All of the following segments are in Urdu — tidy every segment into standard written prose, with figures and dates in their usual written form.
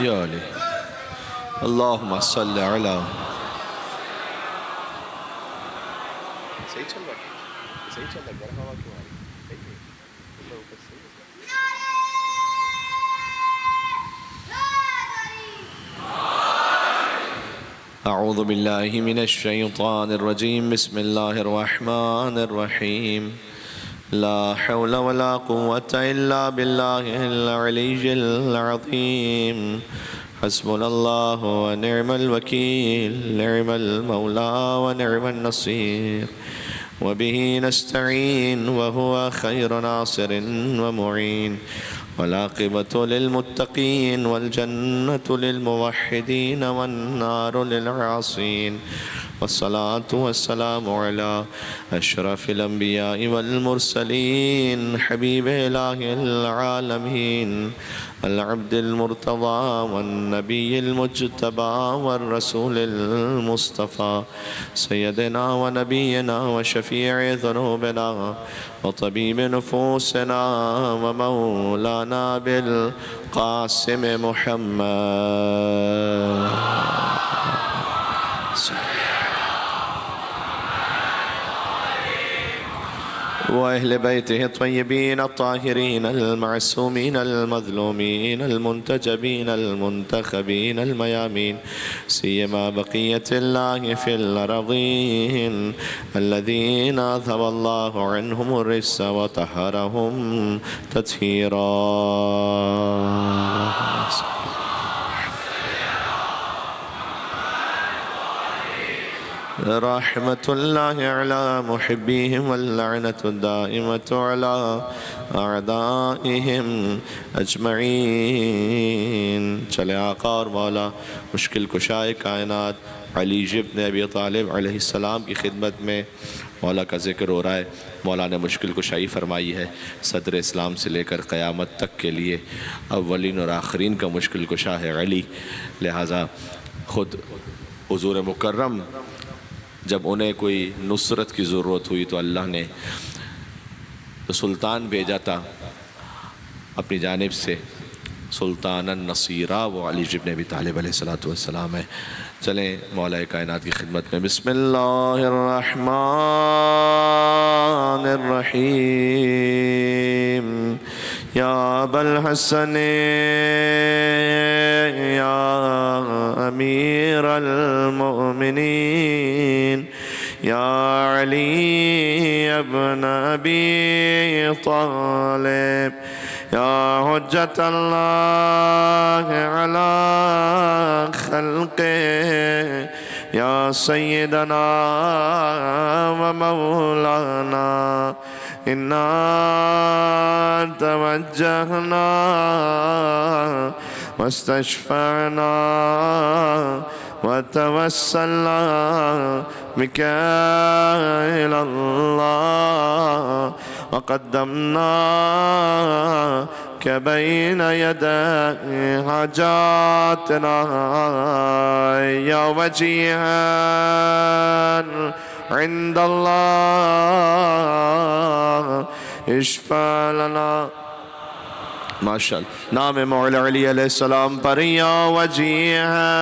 یا علی اللہم صلی علی صحیح چل رہا ہے صحیح چل رہا ہے گرم ہوا کیوں آ رہی ہے اعوذ باللہ من الشیطان الرجیم بسم اللہ الرحمن الرحیم لا حول ولا قوة إلا بالله العلي العظيم حسبنا الله ونعم الوكيل نعم المولى ونعم النصير وبه نستعين وهو خير ناصر ومعين والعاقبة للمتقين والجنة للموحدين والنار للعاصين والصلاة والسلام على أشرف الأنبياء والمرسلين حبيب إله العالمين العبد المرتضى والنبي المجتبى والرسول المصطفى سيدنا ونبينا وشفيع ذنوبنا وطبيب نفوسنا ومولانا بالقاسم محمد وأهل بيته الطيبين الطاهرين المعصومين المظلومين المنتجبين المنتخبين الميامين سيما بقية الله في الأرضين الذين أذهب الله عنهم الرجس وطهرهم تطهيرا رحمة الله على محبيهم واللعنة الدائمة على أعدائهم أجمعين چلے آقا اور مولا مشکل کشائے کائنات علی ابن ابی طالب علیہ السلام کی خدمت میں مولا کا ذکر ہو رہا ہے۔ مولا نے مشکل کشائی فرمائی ہے صدر اسلام سے لے کر قیامت تک کے لیے، اولین اور آخرین کا مشکل کشا ہے علی، لہٰذا خود حضور مکرم جب انہیں کوئی نصرت کی ضرورت ہوئی تو اللہ نے سلطان بھیجا تھا اپنی جانب سے، سلطان النصیرہ وہ علی ابن ابی طالب علیہ السلام ہے۔ چلیں مولا کائنات کی خدمت میں بسم اللہ الرحمن الرحیم یا ابا الحسن یا امیر المؤمنین یا علی ابن ابی طالب یا حجت اللہ علی خلقه یا سیدنا و مولانا انا توجہنا واستشفعنا وتوسلنا بك إلى الله وقدمناك بين يدي حاجاتنا يا وجيها عند الله اشفع لنا ماشاءاللہ نام مولا علی علیہ السلام پر یا وجیہا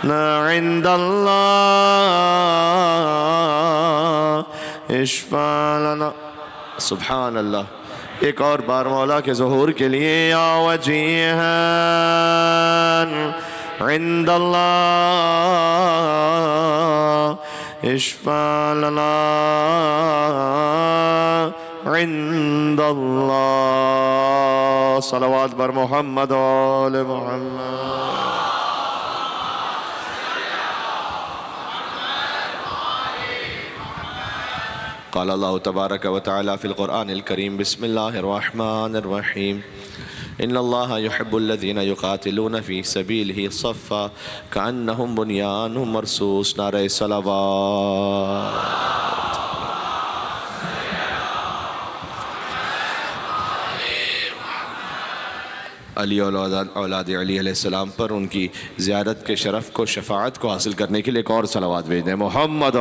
عند اللہ اشفع لنا سبحان اللہ۔ ایک اور بار مولا کے ظہور کے لیے یا وجیہا عند اللہ اشفع لنا عند اللہ صلوات بر محمد و آل محمد۔ قال اللہ تبارک و تعالی فی القرآن الکریم بسم اللہ الرحمن الرحیم ان اللہ یحب الذین یقاتلون فی سبیلہ صفا کأنہم بنیان مرصوص. نعرہ صلوات. علی اولاد علی علیہ السلام پر ان کی زیارت کے شرف کو، شفاعت کو حاصل کرنے کے لیے ایک اور صلوات بھیج دیں. محمد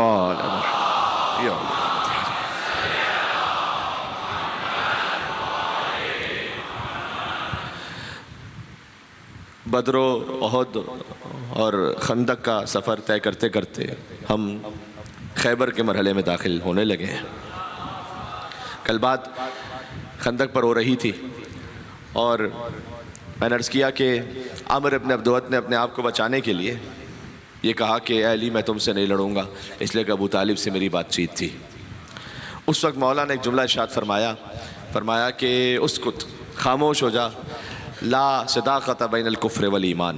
بدر و احد اور خندق کا سفر طے کرتے کرتے ہم خیبر کے مرحلے میں داخل ہونے لگے ہیں. کل بات خندق پر ہو رہی تھی اور میں نے عرض کیا کہ عامر ابن عبدود نے اپنے آپ کو بچانے کے لیے یہ کہا کہ اے علی میں تم سے نہیں لڑوں گا، اس لیے کہ ابو طالب سے میری بات چیت تھی. اس وقت مولا نے ایک جملہ ارشاد فرمایا کہ اسکت، خاموش ہو جا، لا صداقت بین الکفر والایمان.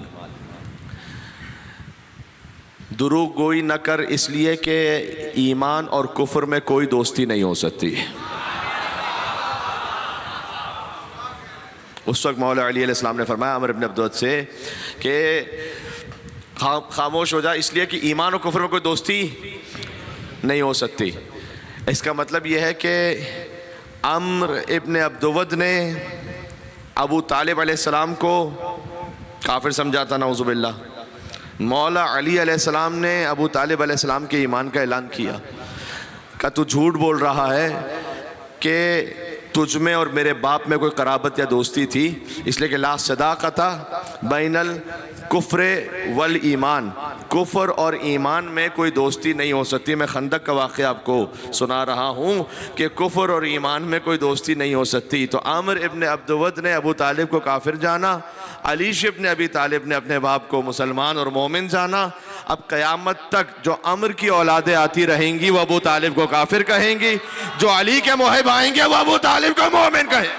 دروغ گوئی نہ کر، اس لیے کہ ایمان اور کفر میں کوئی دوستی نہیں ہو سکتی. اس وقت مولا علی علیہ السلام نے فرمایا عامر ابن عبدود سے کہ خاموش ہو جا، اس لیے کہ ایمان اور کفر میں کوئی دوستی نہیں ہو سکتی. اس کا مطلب یہ ہے کہ عامر ابن عبدود نے ابو طالب علیہ السلام کو کافر سمجھا تھا، نعوذ باللہ. مولا علی علیہ السلام نے ابو طالب علیہ السلام کے ایمان کا اعلان کیا کہ تو جھوٹ بول رہا ہے کہ تجھ میں اور میرے باپ میں کوئی قرابت یا دوستی تھی، اس لیے کہ لا صداقت بین الکفر والایمان، کفر اور ایمان میں کوئی دوستی نہیں ہو سکتی. میں خندق کا واقعہ آپ کو سنا رہا ہوں کہ کفر اور ایمان میں کوئی دوستی نہیں ہو سکتی. تو عامر ابن عبدود نے ابو طالب کو کافر جانا، علی ابن ابی طالب نے اپنے باپ کو مسلمان اور مومن جانا. اب قیامت تک جو عمر کی اولادیں آتی رہیں گی وہ ابو طالب کو کافر کہیں گی، جو علی کے محب آئیں گے وہ ابو طالب کو مومن کہیں گے.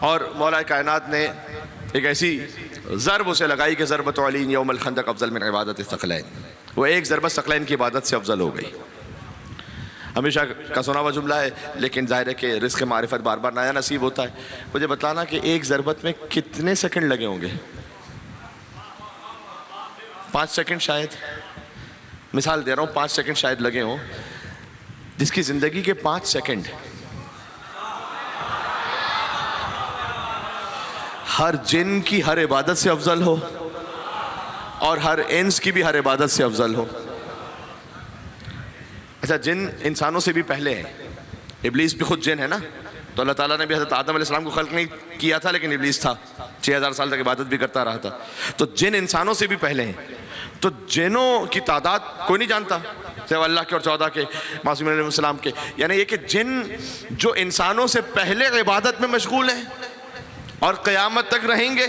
اور مولا کائنات نے ایک ایسی ضرب اسے لگائی کہ ضربت علی یوم الخندق افضل من عبادت الثقلین. وہ ایک ضربت ثقلین کی عبادت سے افضل ہو گئی. ہمیشہ کا سنا ہوا جملہ ہے، لیکن ظاہر ہے کہ رزق معرفت بار بار نیا نصیب ہوتا ہے. مجھے بتانا کہ ایک ضربت میں کتنے سیکنڈ لگے ہوں گے؟ 5 سیکنڈ شاید، مثال دے رہا ہوں، 5 سیکنڈ شاید لگے ہوں. جس کی زندگی کے 5 سیکنڈ ہر جن کی ہر عبادت سے افضل ہو اور ہر انس کی بھی ہر عبادت سے افضل ہو. اچھا، جن انسانوں سے بھی پہلے ہیں، ابلیس بھی خود جن ہے نا. تو اللہ تعالیٰ نے بھی حضرت آدم علیہ السلام کو خلق نہیں کیا تھا، لیکن ابلیس تھا، 6000 سال تک عبادت بھی کرتا رہا تھا. تو جن انسانوں سے بھی پہلے ہیں. تو جنوں کی تعداد کوئی نہیں جانتا سوائے اللہ کے اور 14 کے معصومین علیہ السلام کے. یعنی یہ کہ جن جو انسانوں سے پہلے عبادت میں مشغول ہیں اور قیامت تک رہیں گے،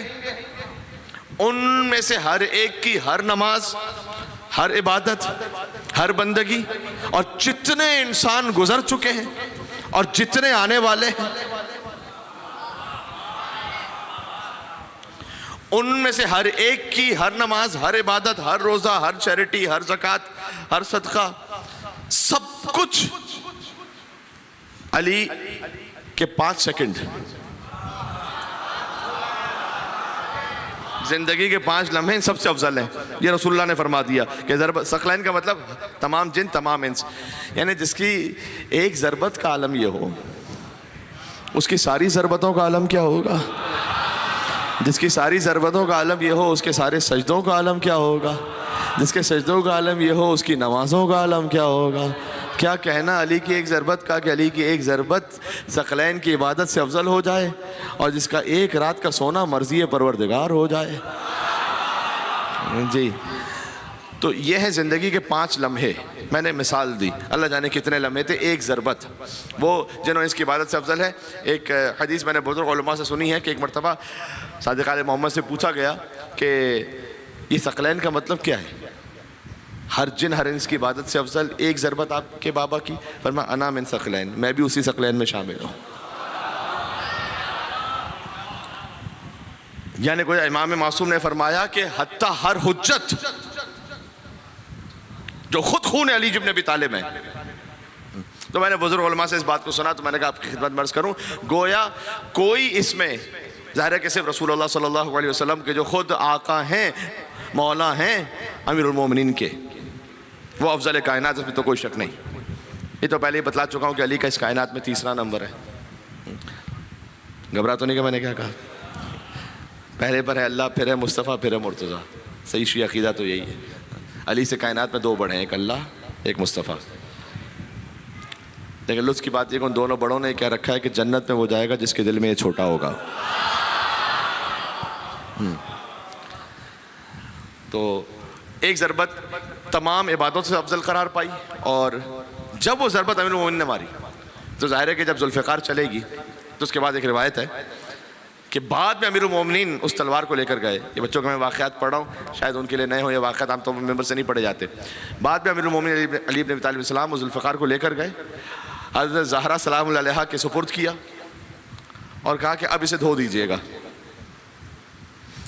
ان میں سے ہر ایک کی ہر نماز، ہر عبادت، ہر بندگی، اور جتنے انسان گزر چکے ہیں اور جتنے آنے والے ہیں، ان میں سے ہر ایک کی ہر نماز، ہر عبادت، ہر روزہ، ہر چیریٹی، ہر زکوٰۃ، ہر صدقہ، سب کچھ علی کے 5 سیکنڈ، زندگی کے 5 لمحے سب سے افضل ہیں. یہ رسول اللہ نے فرما دیا کہ ضربت ثقلین کا مطلب تمام جن تمام انس. یعنی جس کی ایک ضربت کا عالم یہ ہو، اس کی ساری ضربتوں کا عالم کیا ہوگا؟ جس کی ساری ضربتوں کا عالم یہ ہو، اس کے سارے سجدوں کا عالم کیا ہوگا؟ جس کے سجدوں کا عالم یہ ہو، اس کی نمازوں کا عالم کیا ہوگا؟ کیا کہنا علی کی ایک ضربت کا کہ علی کی ایک ضربت ثقلین کی عبادت سے افضل ہو جائے، اور جس کا ایک رات کا سونا مرضی پروردگار ہو جائے. جی، تو یہ ہے زندگی کے 5 لمحے. میں نے مثال دی، اللہ جانے کتنے لمحے تھے. ایک ضربت وہ جنہوں اس کی عبادت سے افضل ہے. ایک حدیث میں نے بزرگ علماء سے سنی ہے کہ ایک مرتبہ صادق آل محمد سے پوچھا گیا کہ یہ ثقلین کا مطلب کیا ہے؟ ہر جن ہر انس کی عبادت سے افضل، ایک ضربت آپ کے بابا کی. فرمایا انا من ثقلین، میں بھی اسی ثقلین میں شامل ہوں. یعنی کوئی امام معصوم نے فرمایا کہ حتیٰ ہر حجت جو خود خون علی ابن ابی طالب ہیں، تو میں نے بزرگ علماء سے اس بات کو سنا تو میں نے کہا آپ کی خدمت میں عرض کروں، گویا کوئی اس میں ظاہر ہے کہ صرف رسول اللہ صلی اللہ علیہ وسلم کے جو خود آقا ہیں، مولا ہیں امیر المومنین کے، وہ افضل کائنات، اس میں تو کوئی شک نہیں۔ یہ تو پہلے ہی بتلا چکا ہوں کہ علی کا اس کائنات میں تیسرا نمبر ہے۔ گھبرا تو نہیں کہ میں نے کیا کہا؟ پہلے پر ہے اللہ، پھر ہے مصطفیٰ، پھر ہے مرتضیٰ۔ صحیح شیعہ عقیدہ تو یہی ہے، علی سے کائنات میں دو بڑے ہیں، ایک اللہ، ایک مصطفیٰ۔ لیکن لطف کی بات یہ کہ ان دونوں بڑوں نے کیا رکھا ہے کہ جنت میں وہ جائے گا جس کے دل میں یہ چھوٹا ہوگا۔ تو ایک ضربت تمام عبادتوں سے افضل قرار پائی، اور جب وہ ضربت امیر المومنین نے ماری تو ظاہر ہے کہ جب ذوالفقار چلے گی تو اس کے بعد ایک روایت ہے کہ بعد میں امیر المومنین اس تلوار کو لے کر گئے۔ یہ بچوں کو میں واقعات پڑھ رہا ہوں، شاید ان کے لیے نئے ہوں، یہ واقعات عام طور پر ممبر سے نہیں پڑھے جاتے۔ بعد میں امیر المومنین علی بن ابی طالب السلام اس ذوالفقار کو لے کر گئے، حضرت زہرا سلام اللہ علیہا کے سپرد کیا اور کہا کہ اب اسے دھو دیجئے گا۔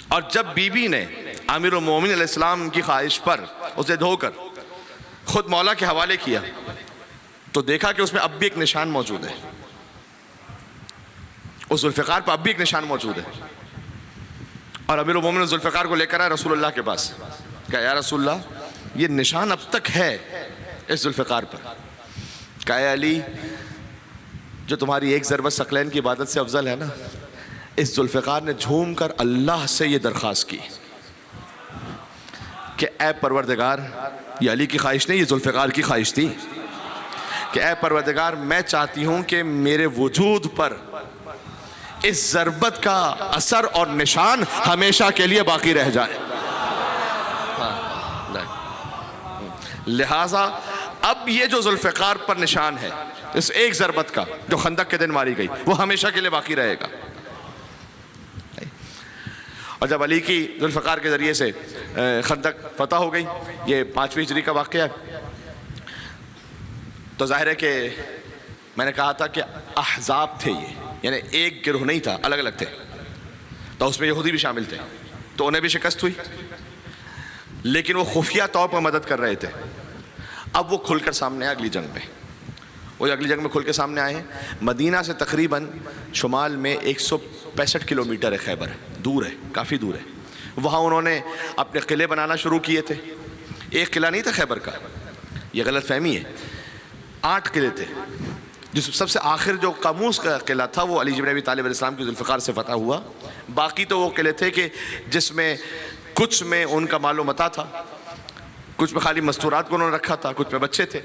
اور جب بی بی نے امیر المومنین علیہ السلام کی خواہش پر اسے دھو کر خود مولا کے حوالے کیا تو دیکھا کہ اس میں اب بھی ایک نشان موجود ہے، اس ذوالفقار پر اب بھی ایک نشان موجود ہے۔ اور امیر المومنین ذوالفقار کو لے کر آئے رسول اللہ کے پاس، کہا یا رسول اللہ یہ نشان اب تک ہے اس ذوالفقار پر۔ کہا اے علی، جو تمہاری ایک ضربت ثقلین کی عبادت سے افضل ہے نا، اس ذوالفقار نے جھوم کر اللہ سے یہ درخواست کی کہ اے پروردگار، یہ علی کی خواہش نہیں، یہ ذوالفقار کی خواہش تھی کہ اے پروردگار میں چاہتی ہوں کہ میرے وجود پر اس ضربت کا اثر اور نشان ہمیشہ کے لیے باقی رہ جائے۔ لہٰذا اب یہ جو ذوالفقار پر نشان ہے اس ایک ضربت کا جو خندق کے دن ماری گئی، وہ ہمیشہ کے لیے باقی رہے گا۔ اور جب علی کی ذوالفقار کے ذریعے سے خندق فتح ہو گئی، یہ 5ویں ہجری کا واقعہ ہے، تو ظاہر ہے کہ میں نے کہا تھا کہ احزاب تھے، یہ یعنی ایک گروہ نہیں تھا، الگ الگ تھے، تو اس میں یہودی بھی شامل تھے، تو انہیں بھی شکست ہوئی، لیکن وہ خفیہ طور پر مدد کر رہے تھے۔ اب وہ کھل کر سامنے آئے اگلی جنگ میں، وہ اگلی جنگ میں کھل کے سامنے آئے ہیں۔ مدینہ سے تقریباً شمال میں 165 کلومیٹر ہے خیبر، دور ہے، کافی دور ہے۔ وہاں انہوں نے اپنے قلعے بنانا شروع کیے تھے۔ ایک قلعہ نہیں تھا خیبر کا، یہ غلط فہمی ہے، 8 قلعے تھے، جس سب سے آخر جو قاموس کا قلعہ تھا وہ علی بن ابی طالب علیہ السلام کی ذوالفقار سے فتح ہوا۔ باقی تو وہ قلعے تھے کہ جس میں کچھ میں ان کا مال و متاع تھا، کچھ میں خالی مستورات کو انہوں نے رکھا تھا، کچھ میں بچے تھے،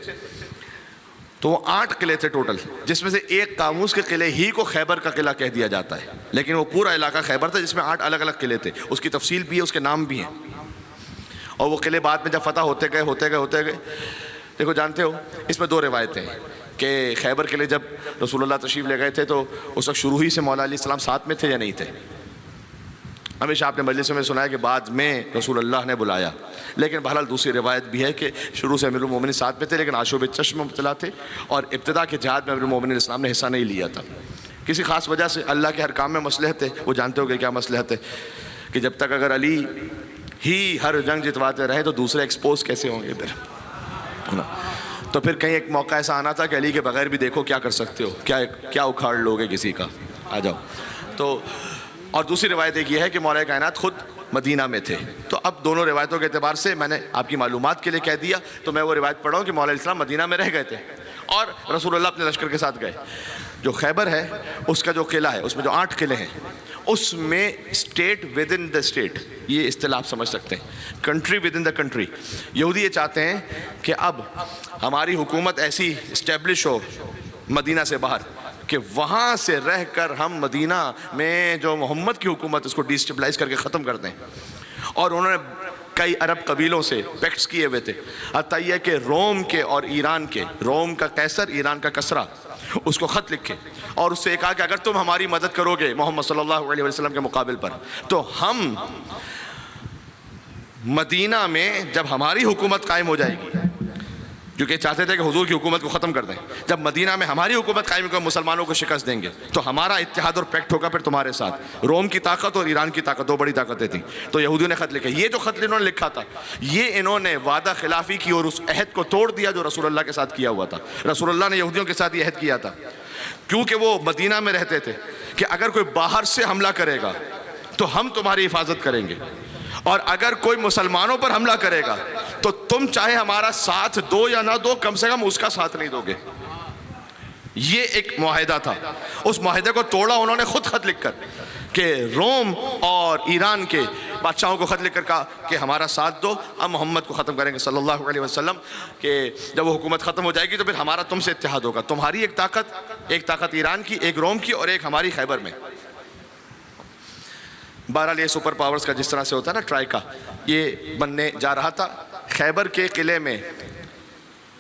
تو وہ 8 قلعے تھے ٹوٹل، جس میں سے ایک قاموس کے قلعے ہی کو خیبر کا قلعہ کہہ دیا جاتا ہے، لیکن وہ پورا علاقہ خیبر تھا جس میں 8 الگ الگ قلعے تھے، اس کی تفصیل بھی ہے، اس کے نام بھی ہیں۔ اور وہ قلعے بعد میں جب فتح ہوتے گئے، دیکھو جانتے ہو اس میں 2 روایتیں ہیں کہ خیبر کے لیے جب رسول اللہ تشریف لے گئے تھے تو اس وقت شروع ہی سے مولا علیہ السلام ساتھ میں تھے یا نہیں تھے؟ ہمیشہ آپ نے مجلسوں میں سنا ہے کہ بعد میں رسول اللہ نے بلایا، لیکن بہرحال دوسری روایت بھی ہے کہ شروع سے امیر المومنین ساتھ میں تھے، لیکن آشوب چشم مبتلا تھے، اور ابتدا کے جہاد میں امیر المومنین اسلام نے حصہ نہیں لیا تھا کسی خاص وجہ سے۔ اللہ کے ہر کام میں مصلحت ہے، وہ جانتے ہو کہ کیا مصلحت ہے، کہ جب تک اگر علی ہی ہر جنگ جتواتے رہے تو دوسرے ایکسپوز کیسے ہوں گے پھر؟ تو پھر کہیں ایک موقع ایسا آنا تھا کہ علی کے بغیر بھی دیکھو کیا کر سکتے ہو، کیا اکھاڑ لوگے کسی کا، آ جاؤ۔ تو اور دوسری روایت ایک یہ ہے کہ مولا کائنات خود مدینہ میں تھے۔ تو اب دونوں روایتوں کے اعتبار سے میں نے آپ کی معلومات کے لیے کہہ دیا، تو میں وہ روایت پڑھا ہوں کہ مولا علیہ السلام مدینہ میں رہ گئے تھے اور رسول اللہ اپنے لشکر کے ساتھ گئے۔ جو خیبر ہے اس کا جو قلعہ ہے، اس میں جو 8 قلعے ہیں، اس میں state with in the state, یہ اصطلاح آپ سمجھ سکتے ہیں، country with in the country. یہودی یہ چاہتے ہیں کہ اب ہماری حکومت ایسی اسٹیبلش ہو مدینہ سے باہر کہ وہاں سے رہ کر ہم مدینہ میں جو محمد کی حکومت اس کو ڈی اسٹیبلائز کر کے ختم کر دیں۔ اور انہوں نے کئی عرب قبیلوں سے پیکٹس کیے ہوئے تھے، حتیٰ یہ کہ روم کے اور ایران کے، روم کا قیصر، ایران کا کسریٰ، اس کو خط لکھے اور اس سے کہا کہ اگر تم ہماری مدد کرو گے محمد صلی اللہ علیہ وسلم کے مقابل پر، تو ہم مدینہ میں جب ہماری حکومت قائم ہو جائے گی کیونکہ چاہتے تھے کہ حضور کی حکومت کو ختم کر دیں. جب مدینہ میں ہماری حکومت قائم کر مسلمانوں کو شکست دیں گے تو ہمارا اتحاد اور پیکٹ ہوگا پھر تمہارے ساتھ. روم کی طاقت اور ایران کی طاقت دو بڑی طاقتیں تھیں. تو یہودیوں نے خط لکھا. یہ جو خط انہوں نے لکھا تھا یہ انہوں نے وعدہ خلافی کی اور اس عہد کو توڑ دیا جو رسول اللہ کے ساتھ کیا ہوا تھا. رسول اللہ نے یہودیوں کے ساتھ یہ عہد کیا تھا کیونکہ وہ مدینہ میں رہتے تھے کہ اگر کوئی باہر سے حملہ کرے گا تو ہم تمہاری حفاظت کریں گے، اور اگر کوئی مسلمانوں پر حملہ کرے گا تو تم چاہے ہمارا ساتھ دو یا نہ دو، کم سے کم اس کا ساتھ نہیں دو گے. یہ ایک معاہدہ تھا. اس معاہدے کو توڑا انہوں نے خود خط لکھ کر کہ روم اور ایران کے بادشاہوں کو خط لکھ کر کہا کہ ہمارا ساتھ دو، ہم محمد کو ختم کریں گے صلی اللہ علیہ وسلم، کہ جب وہ حکومت ختم ہو جائے گی تو پھر ہمارا تم سے اتحاد ہوگا. تمہاری ایک طاقت ایران کی، ایک روم کی، اور ایک ہماری خیبر میں. بہرحال یہ سپر پاورز کا جس طرح سے ہوتا ہے نا ٹرائی کا، یہ بننے جا رہا تھا. خیبر کے قلعے میں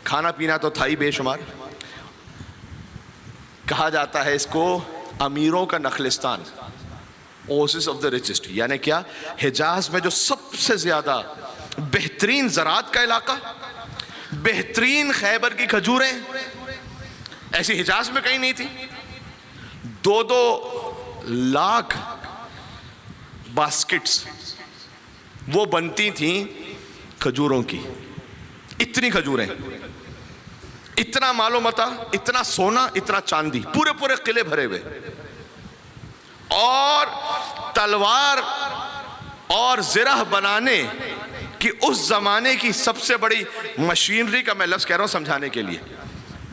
کھانا پینا تو تھا ہی بے شمار. کہا جاتا ہے اس کو امیروں کا نخلستان، اوسس آف دا ریچسٹ. یعنی کیا؟ حجاز میں جو سب سے زیادہ بہترین زراعت کا علاقہ، بہترین خیبر کی کھجوریں ایسی حجاز میں کہیں نہیں تھی. 2 لاکھ باسکٹس وہ بنتی تھیں کھجوروں کی. اتنی کھجوریں، اتنا مال و متاع، اتنا سونا، اتنا چاندی، پورے قلعے بھرے ہوئے. اور تلوار اور زرہ بنانے کی اس زمانے کی سب سے بڑی مشینری کا میں لفظ کہہ رہا ہوں سمجھانے کے لیے،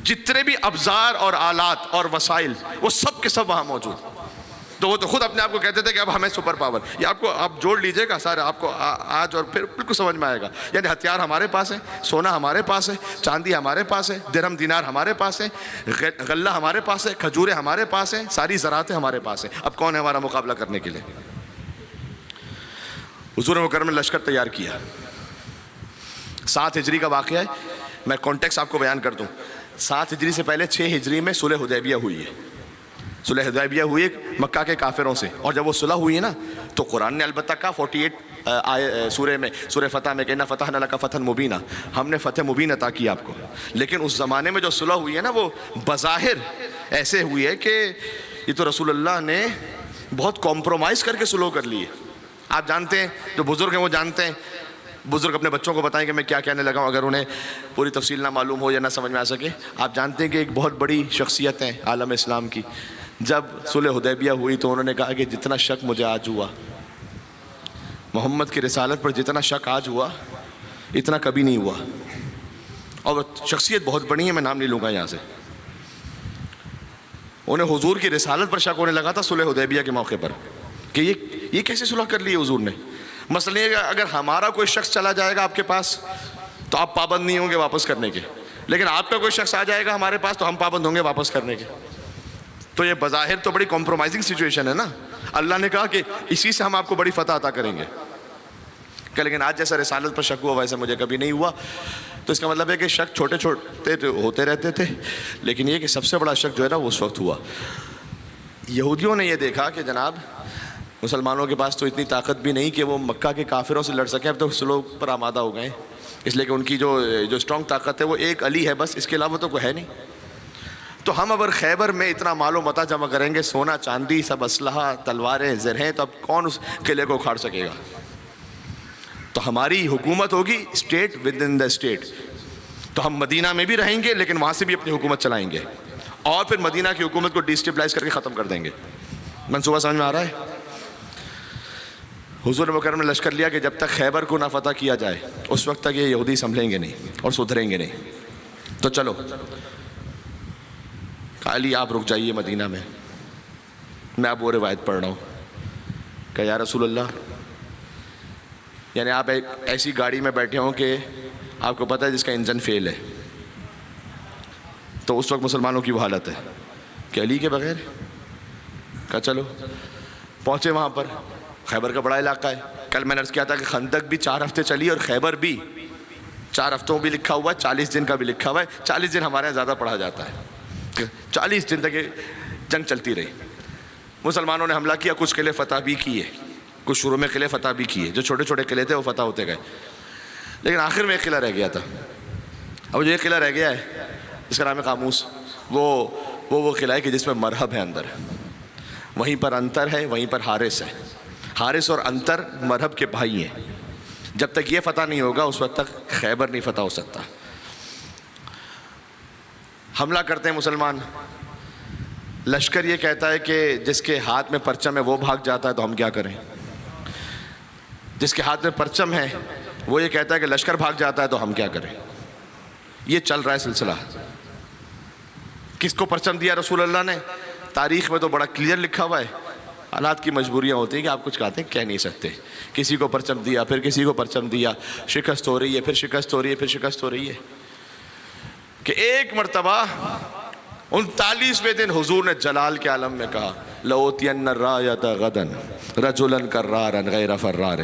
جتنے بھی ابزار اور آلات اور وسائل وہ سب کے سب وہاں موجود. تو وہ تو خود اپنے آپ کو کہتے تھے کہ اب ہمیں سپر پاور. یہ آپ جوڑ لیجئے گا سارے، آپ کو آج اور پھر بالکل سمجھ میں آئے گا. یعنی ہتھیار ہمارے پاس ہے، سونا ہمارے پاس ہے، چاندی ہمارے پاس ہے، درہم دینار ہمارے پاس ہے، غلہ ہمارے پاس ہے، کھجوریں ہمارے پاس ہیں، ساری زراعتیں ہمارے پاس ہیں. اب کون ہے ہمارا مقابلہ کرنے کے لیے؟ حضور مکرم نے لشکر تیار کیا. 7 ہجری کا واقعہ ہے. میں کانٹیکس آپ کو بیان کر دوں. 7 ہجری سے پہلے 6 ہجری میں صلح حدیبیہ ہوئی ہے. صلح حدیبیہ ہوئی مکہ کے کافروں سے، اور جب وہ صلح ہوئی نا تو قرآن نے البتہ کہا 48 سورہ میں، سورہ فتح میں کہ اِنَّا فَتَحْنَا لَكَ فَتْحًا مُبِينًا، ہم نے فتح مبین عطا کی آپ کو. لیکن اس زمانے میں جو صلح ہوئی ہے نا وہ بظاہر ایسے ہوئی ہے کہ یہ تو رسول اللہ نے بہت کمپرومائز کر کے صلح کر لی ہے. آپ جانتے ہیں، جو بزرگ ہیں وہ جانتے ہیں. بزرگ اپنے بچوں کو بتائیں کہ میں کیا کہنے لگا ہوں، اگر انہیں پوری تفصیل نہ معلوم ہو یا نہ سمجھ میں آ سکے. آپ جانتے ہیں کہ ایک بہت بڑی شخصیت ہے عالم اسلام کی. جب صلح حدیبیہ ہوئی تو انہوں نے کہا کہ جتنا شک مجھے آج ہوا محمد کی رسالت پر، جتنا شک آج ہوا اتنا کبھی نہیں ہوا. اور شخصیت بہت بڑی ہے، میں نام نہیں لوں گا یہاں سے. انہیں حضور کی رسالت پر شک ہونے لگا تھا صلح حدیبیہ کے موقع پر کہ یہ کیسے صلح کر لی حضور نے. مسئلہ یہ ہے کہ اگر ہمارا کوئی شخص چلا جائے گا آپ کے پاس تو آپ پابند نہیں ہوں گے واپس کرنے کے، لیکن آپ کا کوئی شخص آ جائے گا ہمارے پاس تو ہم پابند ہوں گے واپس کرنے کے. تو یہ بظاہر تو بڑی کمپرومائزنگ سچویشن ہے نا. اللہ نے کہا کہ اسی سے ہم آپ کو بڑی فتح عطا کریں گے، کہ لیکن آج جیسا رسالت پر شک ہوا ویسے مجھے کبھی نہیں ہوا. تو اس کا مطلب ہے کہ شک چھوٹے چھوٹے ہوتے رہتے تھے، لیکن یہ کہ سب سے بڑا شک جو ہے نا وہ اس وقت ہوا. یہودیوں نے یہ دیکھا کہ جناب مسلمانوں کے پاس تو اتنی طاقت بھی نہیں کہ وہ مکہ کے کافروں سے لڑ سکیں. اب تو صلح پر آمادہ ہو گئے، اس لیے کہ ان کی جو اسٹرانگ طاقت ہے وہ ایک علی ہے بس، اس کے علاوہ تو کوئی ہے نہیں. تو ہم اگر خیبر میں اتنا مال و متاع جمع کریں گے، سونا چاندی سب اسلحہ تلواریں زرہیں، تو اب کون اس قلعے کو اکھاڑ سکے گا؟ تو ہماری حکومت ہوگی state with in the state. تو ہم مدینہ میں بھی رہیں گے لیکن وہاں سے بھی اپنی حکومت چلائیں گے، اور پھر مدینہ کی حکومت کو ڈیسٹیبلائز کر کے ختم کر دیں گے. منصوبہ سمجھ میں آ رہا ہے؟ حضور مکرم نے لشکر لیا کہ جب تک خیبر کو نہ فتح کیا جائے اس وقت تک یہ یہودی سنبھلیں گے نہیں اور سدھریں گے نہیں. تو چلو علی آپ رک جائیے مدینہ میں، میں اب وہ روایت پڑھ رہا ہوں کہ یا رسول اللہ، یعنی آپ ایک ایسی گاڑی میں بیٹھے ہوں کہ آپ کو پتہ ہے جس کا انجن فیل ہے. تو اس وقت مسلمانوں کی وہ حالت ہے کہ علی کے بغیر. کہا چلو. پہنچے وہاں پر. خیبر کا بڑا علاقہ ہے. کل میں نے عرض کیا تھا کہ خندق بھی 4 ہفتے چلی اور خیبر بھی 4 ہفتوں بھی لکھا ہوا ہے، 40 دن کا بھی لکھا ہوا ہے. 40 دن ہمارے یہاں زیادہ پڑھا جاتا ہے. 40 دن تک جنگ چلتی رہی. مسلمانوں نے حملہ کیا، کچھ قلعے فتح بھی کیے، کچھ شروع میں قلعے فتح بھی کیے، جو چھوٹے چھوٹے قلعے تھے وہ فتح ہوتے گئے، لیکن آخر میں ایک قلعہ رہ گیا تھا. اب جو ایک قلعہ رہ گیا ہے جس کا نام ہے قاموس، وہ قلعہ ہے کہ جس میں مرحب ہے اندر، وہیں پر انتر ہے، وہیں پر حارث ہے. حارث اور انتر مرحب کے بھائی ہیں. جب تک یہ فتح نہیں ہوگا اس وقت تک خیبر نہیں فتح ہو سکتا. حملہ کرتے ہیں مسلمان، لشکر یہ کہتا ہے کہ جس کے ہاتھ میں پرچم ہے وہ بھاگ جاتا ہے تو ہم کیا کریں. جس کے ہاتھ میں پرچم ہے وہ یہ کہتا ہے کہ لشکر بھاگ جاتا ہے تو ہم کیا کریں. یہ چل رہا ہے سلسلہ. کس کو پرچم دیا رسول اللہ نے؟ تاریخ میں تو بڑا کلیئر لکھا ہوا ہے. حالات کی مجبوریاں ہوتی ہیں کہ آپ کچھ کہتے ہیں کہہ نہیں سکتے. کسی کو پرچم دیا، پھر کسی کو پرچم دیا، شکست ہو رہی ہے، پھر شکست ہو رہی ہے، پھر شکست ہو رہی ہے. کہ ایک مرتبہ 39ویں دن حضور نے جلال کے عالم میں کہا لَأُوتِيَنَّ الرَّايَةَ غَدًا رَجُلًا كَرَّارًا غَيْرَ فَرَّارٍ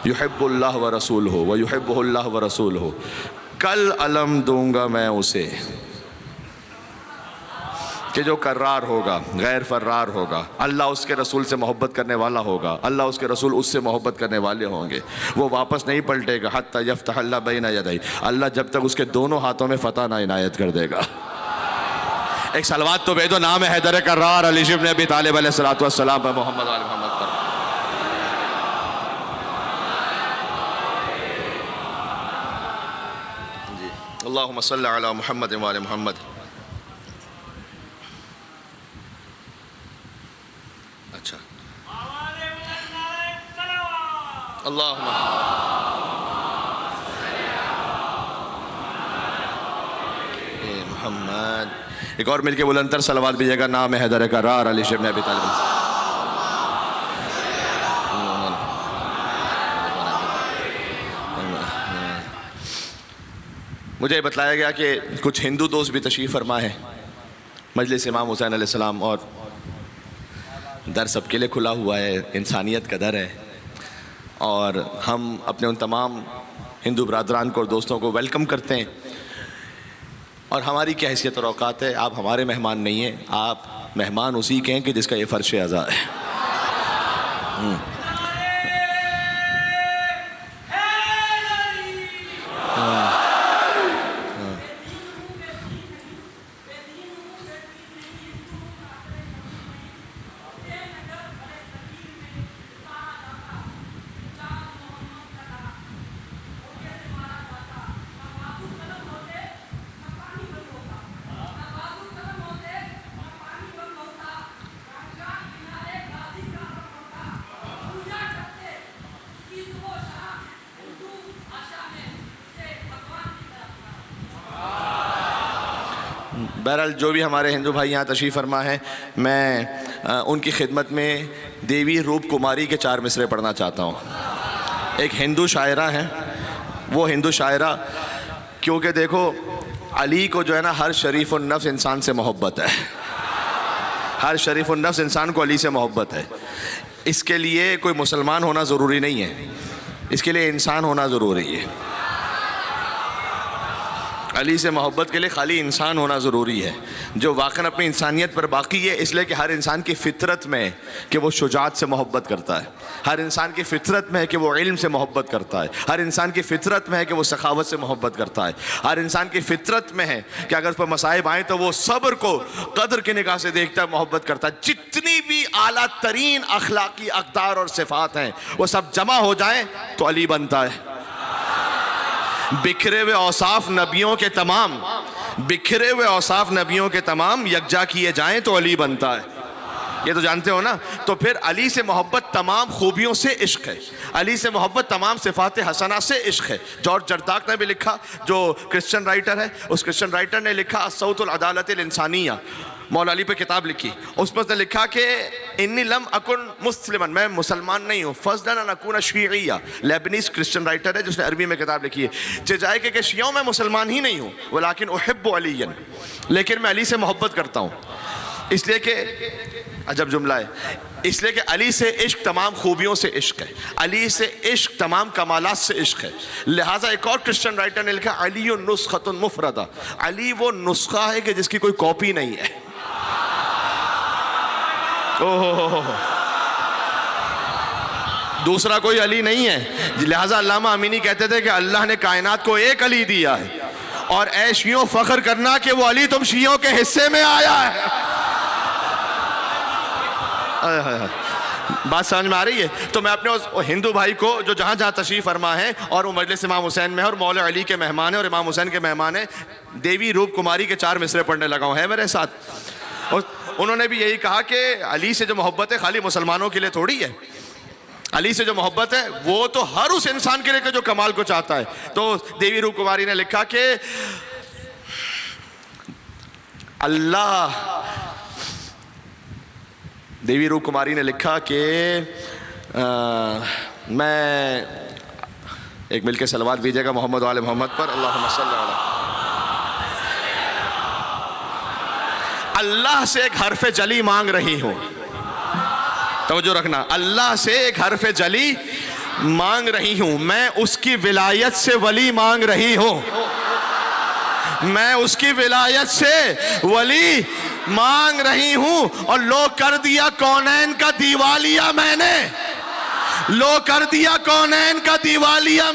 يُحِبُّ اللَّهُ وَرَسُولُهُ وَيُحِبُّهُ اللَّهُ وَرَسُولُهُ. کل علم دوں گا میں اسے کہ جو کرار ہوگا، غیر فرار ہوگا، اللہ اس کے رسول سے محبت کرنے والا ہوگا، اللہ اس کے رسول اس سے محبت کرنے والے ہوں گے. وہ واپس نہیں پلٹے گا حتی یفتح اللہ بین یدیہ، اللہ جب تک اس کے دونوں ہاتھوں میں فتح نہ عنایت کر دے گا. ایک صلوات تو بھیجو نام ہے حیدر کرار علی ابن ابی طالب علیہ الصلوۃ والسلام پر محمد آل محمد پر. جی اللہم صلی علی محمد وآل محمد. اچھا اللہم محمد. ایک اور مل کے بلندتر صلوات بھیجے گا نام ہے حیدر کرار علی ابن ابی طالب. مجھے بتلایا گیا کہ کچھ ہندو دوست بھی تشریف فرما ہے مجلس امام حسین علیہ السلام، اور در سب کے لیے کھلا ہوا ہے، انسانیت کا در ہے، اور ہم اپنے ان تمام ہندو برادران کو اور دوستوں کو ویلکم کرتے ہیں. اور ہماری کیا حیثیت اور اوقات ہے؟ آپ ہمارے مہمان نہیں ہیں، آپ مہمان اسی کے ہیں کہ جس کا یہ فرش عزا ہے. بہرحال جو بھی ہمارے ہندو بھائی یہاں تشریف فرما ہے، میں ان کی خدمت میں دیوی روپ کماری کے 4 مصرے پڑھنا چاہتا ہوں. ایک ہندو شاعرہ ہیں، وہ ہندو شاعرہ، کیونکہ دیکھو علی کو جو ہے نا ہر شریف النفس انسان سے محبت ہے، ہر شریف النفس انسان کو علی سے محبت ہے. اس کے لیے کوئی مسلمان ہونا ضروری نہیں ہے، اس کے لیے انسان ہونا ضروری ہے. علی سے محبت کے لیے خالی انسان ہونا ضروری ہے جو واقعاً اپنی انسانیت پر باقی ہے. اس لیے کہ ہر انسان کی فطرت میں کہ وہ شجاعت سے محبت کرتا ہے، ہر انسان کی فطرت میں ہے کہ وہ علم سے محبت کرتا ہے، ہر انسان کی فطرت میں ہے کہ وہ سخاوت سے محبت کرتا ہے، ہر انسان کی فطرت میں ہے کہ اگر اس پر مصائب آئیں تو وہ صبر کو قدر کی نگاہ سے دیکھتا ہے، محبت کرتا ہے. جتنی بھی اعلیٰ ترین اخلاقی اقدار اور صفات ہیں وہ سب جمع ہو جائیں تو علی بنتا ہے. بکھرے ہوئے اوصاف نبیوں کے تمام، بکھرے ہوئے اوصاف نبیوں کے تمام یکجا کیے جائیں تو علی بنتا ہے. یہ تو جانتے ہو نا. تو پھر علی سے محبت تمام خوبیوں سے عشق ہے، علی سے محبت تمام صفات حسنہ سے عشق ہے. جارج جرداق نے بھی لکھا، جو کرسچن رائٹر ہے، اس کرسچن رائٹر نے لکھا الصوت العدالت الانسانیہ، مولا علی پہ کتاب لکھی. اس پر نے لکھا کہ انی لم اکن مسلمن، میں مسلمان نہیں ہوں، فضلا ان اکون شیعیہ. لیبنیز کرسچن رائٹر ہے جس نے عربی میں کتاب لکھی ہے. جائے کہ شیعوں میں مسلمان ہی نہیں ہوں، ولیکن احب علی، لیکن میں علی سے محبت کرتا ہوں. اس لیے کہ عجب جملہ ہے، اس لیے کہ علی سے عشق تمام خوبیوں سے عشق ہے، علی سے عشق تمام کمالات سے عشق ہے. لہٰذا ایک اور کرسچن رائٹر نے لکھا علی نسخۃ مفردہ، علی وہ نسخہ ہے کہ جس کی کوئی کاپی نہیں ہے. دوسرا کوئی علی نہیں ہے. لہٰذا علامہ امینی کہتے تھے کہ اللہ نے کائنات کو ایک علی دیا ہے اور اے شیعوں فخر کرنا کہ وہ علی تم شیعوں کے حصے میں آیا ہے. بات سمجھ میں آ رہی ہے؟ تو میں اپنے اس ہندو بھائی کو جو جہاں جہاں تشریف فرما ہے اور وہ مجلس امام حسین میں ہے اور مولا علی کے مہمان ہیں اور امام حسین کے مہمان ہیں، دیوی روپ کماری کے 4 مصرے پڑھنے لگا ہوں، ہے میرے ساتھ. اور انہوں نے بھی یہی کہا کہ علی سے جو محبت ہے خالی مسلمانوں کے لیے تھوڑی ہے، علی سے جو محبت ہے وہ تو ہر اس انسان کے لیے کہ جو کمال کو چاہتا ہے. تو دیوی روپ کماری نے لکھا کہ دیوی روپ کماری نے لکھا کہ میں ایک مل کے صلوات بھیجے گا محمد و آل محمد پر. اللہم صلی علی. اللہ سے ایک حرف جلی مانگ رہی ہوں، توجہ رکھنا، اللہ سے ایک حرف جلی مانگ رہی ہوں، میں اس کی ولایت سے ولی مانگ رہی ہوں، میں اس کی ولایت سے ولی مانگ رہی ہوں. اور لو کر دیا کونین کا دیوالیہ میں نے، لو کر دیا کونین کا دیوالیہ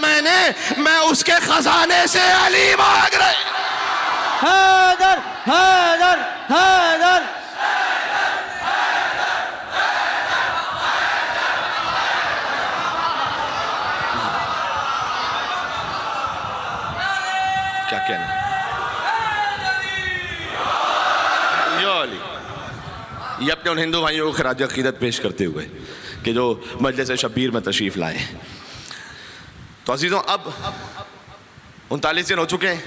میں اس کے خزانے سے علی مانگ رہی. حیدر حیدر حیدر. کیا کہنا یہ اپنے ان ہندو بھائیوں کو خراج عقیدت پیش کرتے ہوئے کہ جو مجلس شبیر میں تشریف لائے. تو عزیزوں اب 39 دن ہو چکے ہیں.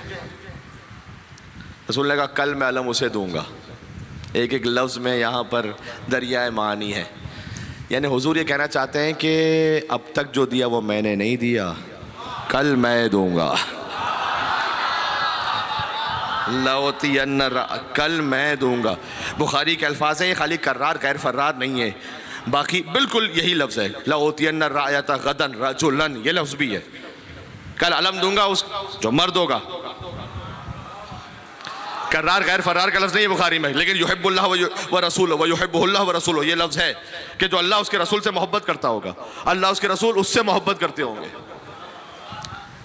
رسول نے کہا کل میں علم اسے دوں گا. ایک ایک لفظ میں یہاں پر دریائے معانی ہے. یعنی حضور یہ کہنا چاہتے ہیں کہ اب تک جو دیا وہ میں نے نہیں دیا، کل میں دوں گا. کل میں دوں گا. بخاری کے الفاظ ہیں، یہ خالی کرار غیر فرار نہیں ہے، باقی بالکل یہی لفظ ہے. لَأُوتِيَنَّ الرَّايَةَ غَدًا رَجُلًا، یہ لفظ بھی ہے. کل علم دوں گا اس جو مرد ہوگا. کرار غیر فرار کا لفظ نہیں ہے بخاری میں، لیکن یحب اللہ و رسول و یحب اللہ و رسول، یہ لفظ ہے کہ جو اللہ اس کے رسول سے محبت کرتا ہوگا، اللہ اس کے رسول اس سے محبت کرتے ہوں گے.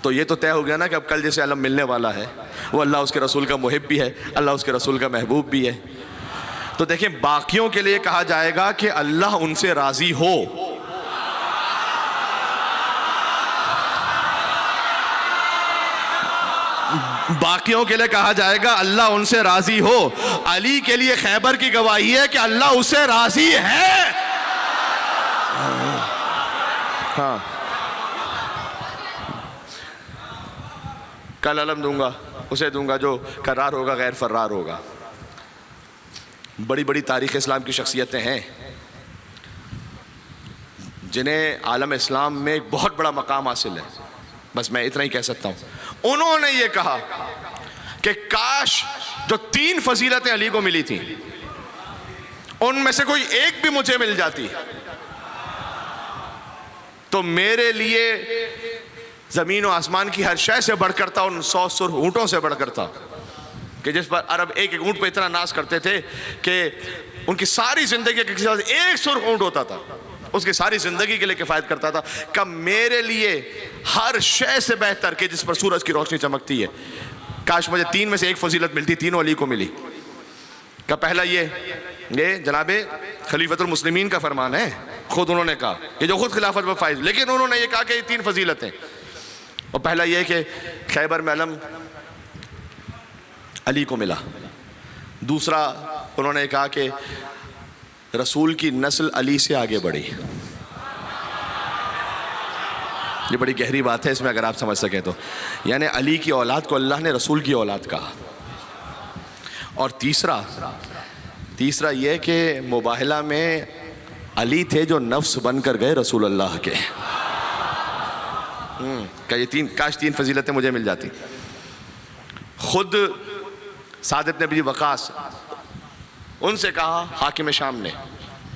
تو یہ تو طے ہو گیا نا کہ اب کل جیسے علم ملنے والا ہے وہ اللہ اس کے رسول کا محب بھی ہے، اللہ اس کے رسول کا محبوب بھی ہے. تو دیکھیں باقیوں کے لیے کہا جائے گا کہ اللہ ان سے راضی ہو. باقیوں کے لیے کہا جائے گا اللہ ان سے راضی ہو. علی کے لیے خیبر کی گواہی ہے کہ اللہ اس سے راضی ہے. ہاں کل علم دوں گا، اسے دوں گا جو قرار ہوگا غیر فرار ہوگا. بڑی بڑی تاریخ اسلام کی شخصیتیں ہیں جنہیں عالم اسلام میں ایک بہت بڑا مقام حاصل ہے. بس میں اتنا ہی کہہ سکتا ہوں. انہوں نے یہ کہا کہ کاش جو 3 فضیلتیں علی کو ملی تھیں ان میں سے کوئی ایک بھی مجھے مل جاتی تو میرے لیے زمین و آسمان کی ہر شے سے بڑھ کر تھا، ان 100 سرخ اونٹوں سے بڑھ کر تھا کہ جس پر عرب ایک ایک اونٹ پہ اتنا ناز کرتے تھے کہ ان کی ساری زندگی کے کسی پاس ایک سرخ اونٹ ہوتا تھا، اس کی ساری زندگی کے لیے کفایت کرتا تھا. کہ میرے لیے ہر شے سے بہتر کہ جس پر سورج کی روشنی چمکتی ہے، کاش مجھے 3 میں سے ایک فضیلت ملتی، تینوں علی کو ملی. کہ پہلا یہ جناب خلیفۃ المسلمین کا فرمان ہے، خود انہوں نے کہا یہ جو خود خلافت پر فائز، لیکن انہوں نے یہ کہا کہ یہ 3 فضیلتیں. اور پہلا یہ کہ خیبر میں علم علی کو ملا. دوسرا انہوں نے کہا کہ رسول کی نسل علی سے آگے بڑھی. یہ بڑی گہری بات ہے اس میں اگر آپ سمجھ سکیں تو. یعنی علی کی اولاد کو اللہ نے رسول کی اولاد کہا. اور تیسرا یہ کہ مباہلہ میں علی تھے جو نفس بن کر گئے رسول اللہ کے. کہ یہ کاش 3 فضیلتیں مجھے مل جاتی. خود سعد بن ابی وقاص ان سے کہا حاکم شام نے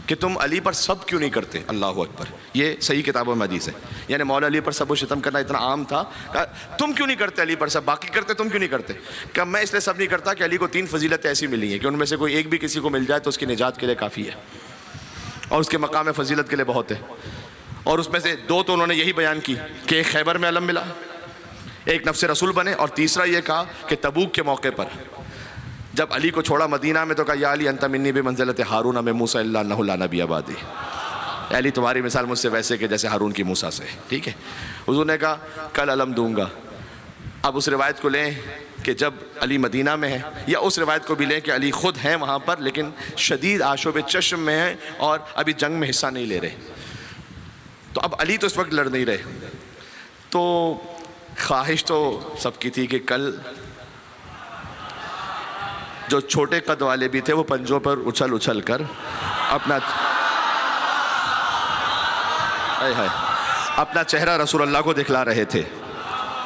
کہ تم علی پر سب کیوں نہیں کرتے. اللہ اکبر، یہ صحیح کتابوں میں حدیث ہے. یعنی مولا علی پر سب و شتم کرنا اتنا عام تھا، تم کیوں نہیں کرتے علی پر سب، باقی کرتے تم کیوں نہیں کرتے. کہ میں اس لیے سب نہیں کرتا کہ علی کو 3 فضیلتیں ایسی ملی ہیں کہ ان میں سے کوئی ایک بھی کسی کو مل جائے تو اس کی نجات کے لیے کافی ہے اور اس کے مقام فضیلت کے لیے بہت ہے. اور اس میں سے 2 تو انہوں نے یہی بیان کی کہ ایک خیبر میں علم ملا، ایک نفس رسول بنے، اور تیسرا یہ کہا کہ تبوک کے موقع پر جب علی کو چھوڑا مدینہ میں تو کہا یا علی انت منی بمنزلت ہارون من موسیٰ الا انہ لا نبی بعدی، اے علی تمہاری مثال مجھ سے ویسے کہ جیسے ہارون کی موسیٰ سے، ٹھیک ہے۔ حضور نے کہا کل علم دوں گا۔ اب اس روایت کو لیں کہ جب علی مدینہ میں ہے، یا اس روایت کو بھی لیں کہ علی خود ہیں وہاں پر لیکن شدید آشوب چشم میں ہیں اور ابھی جنگ میں حصہ نہیں لے رہے، تو اب علی تو اس وقت لڑ نہیں رہے، تو خواہش تو سب کی تھی کہ کل جو چھوٹے قد والے بھی تھے وہ پنجوں پر اچھل اچھل کر اپنا چہرہ رسول اللہ کو دکھلا رہے تھے،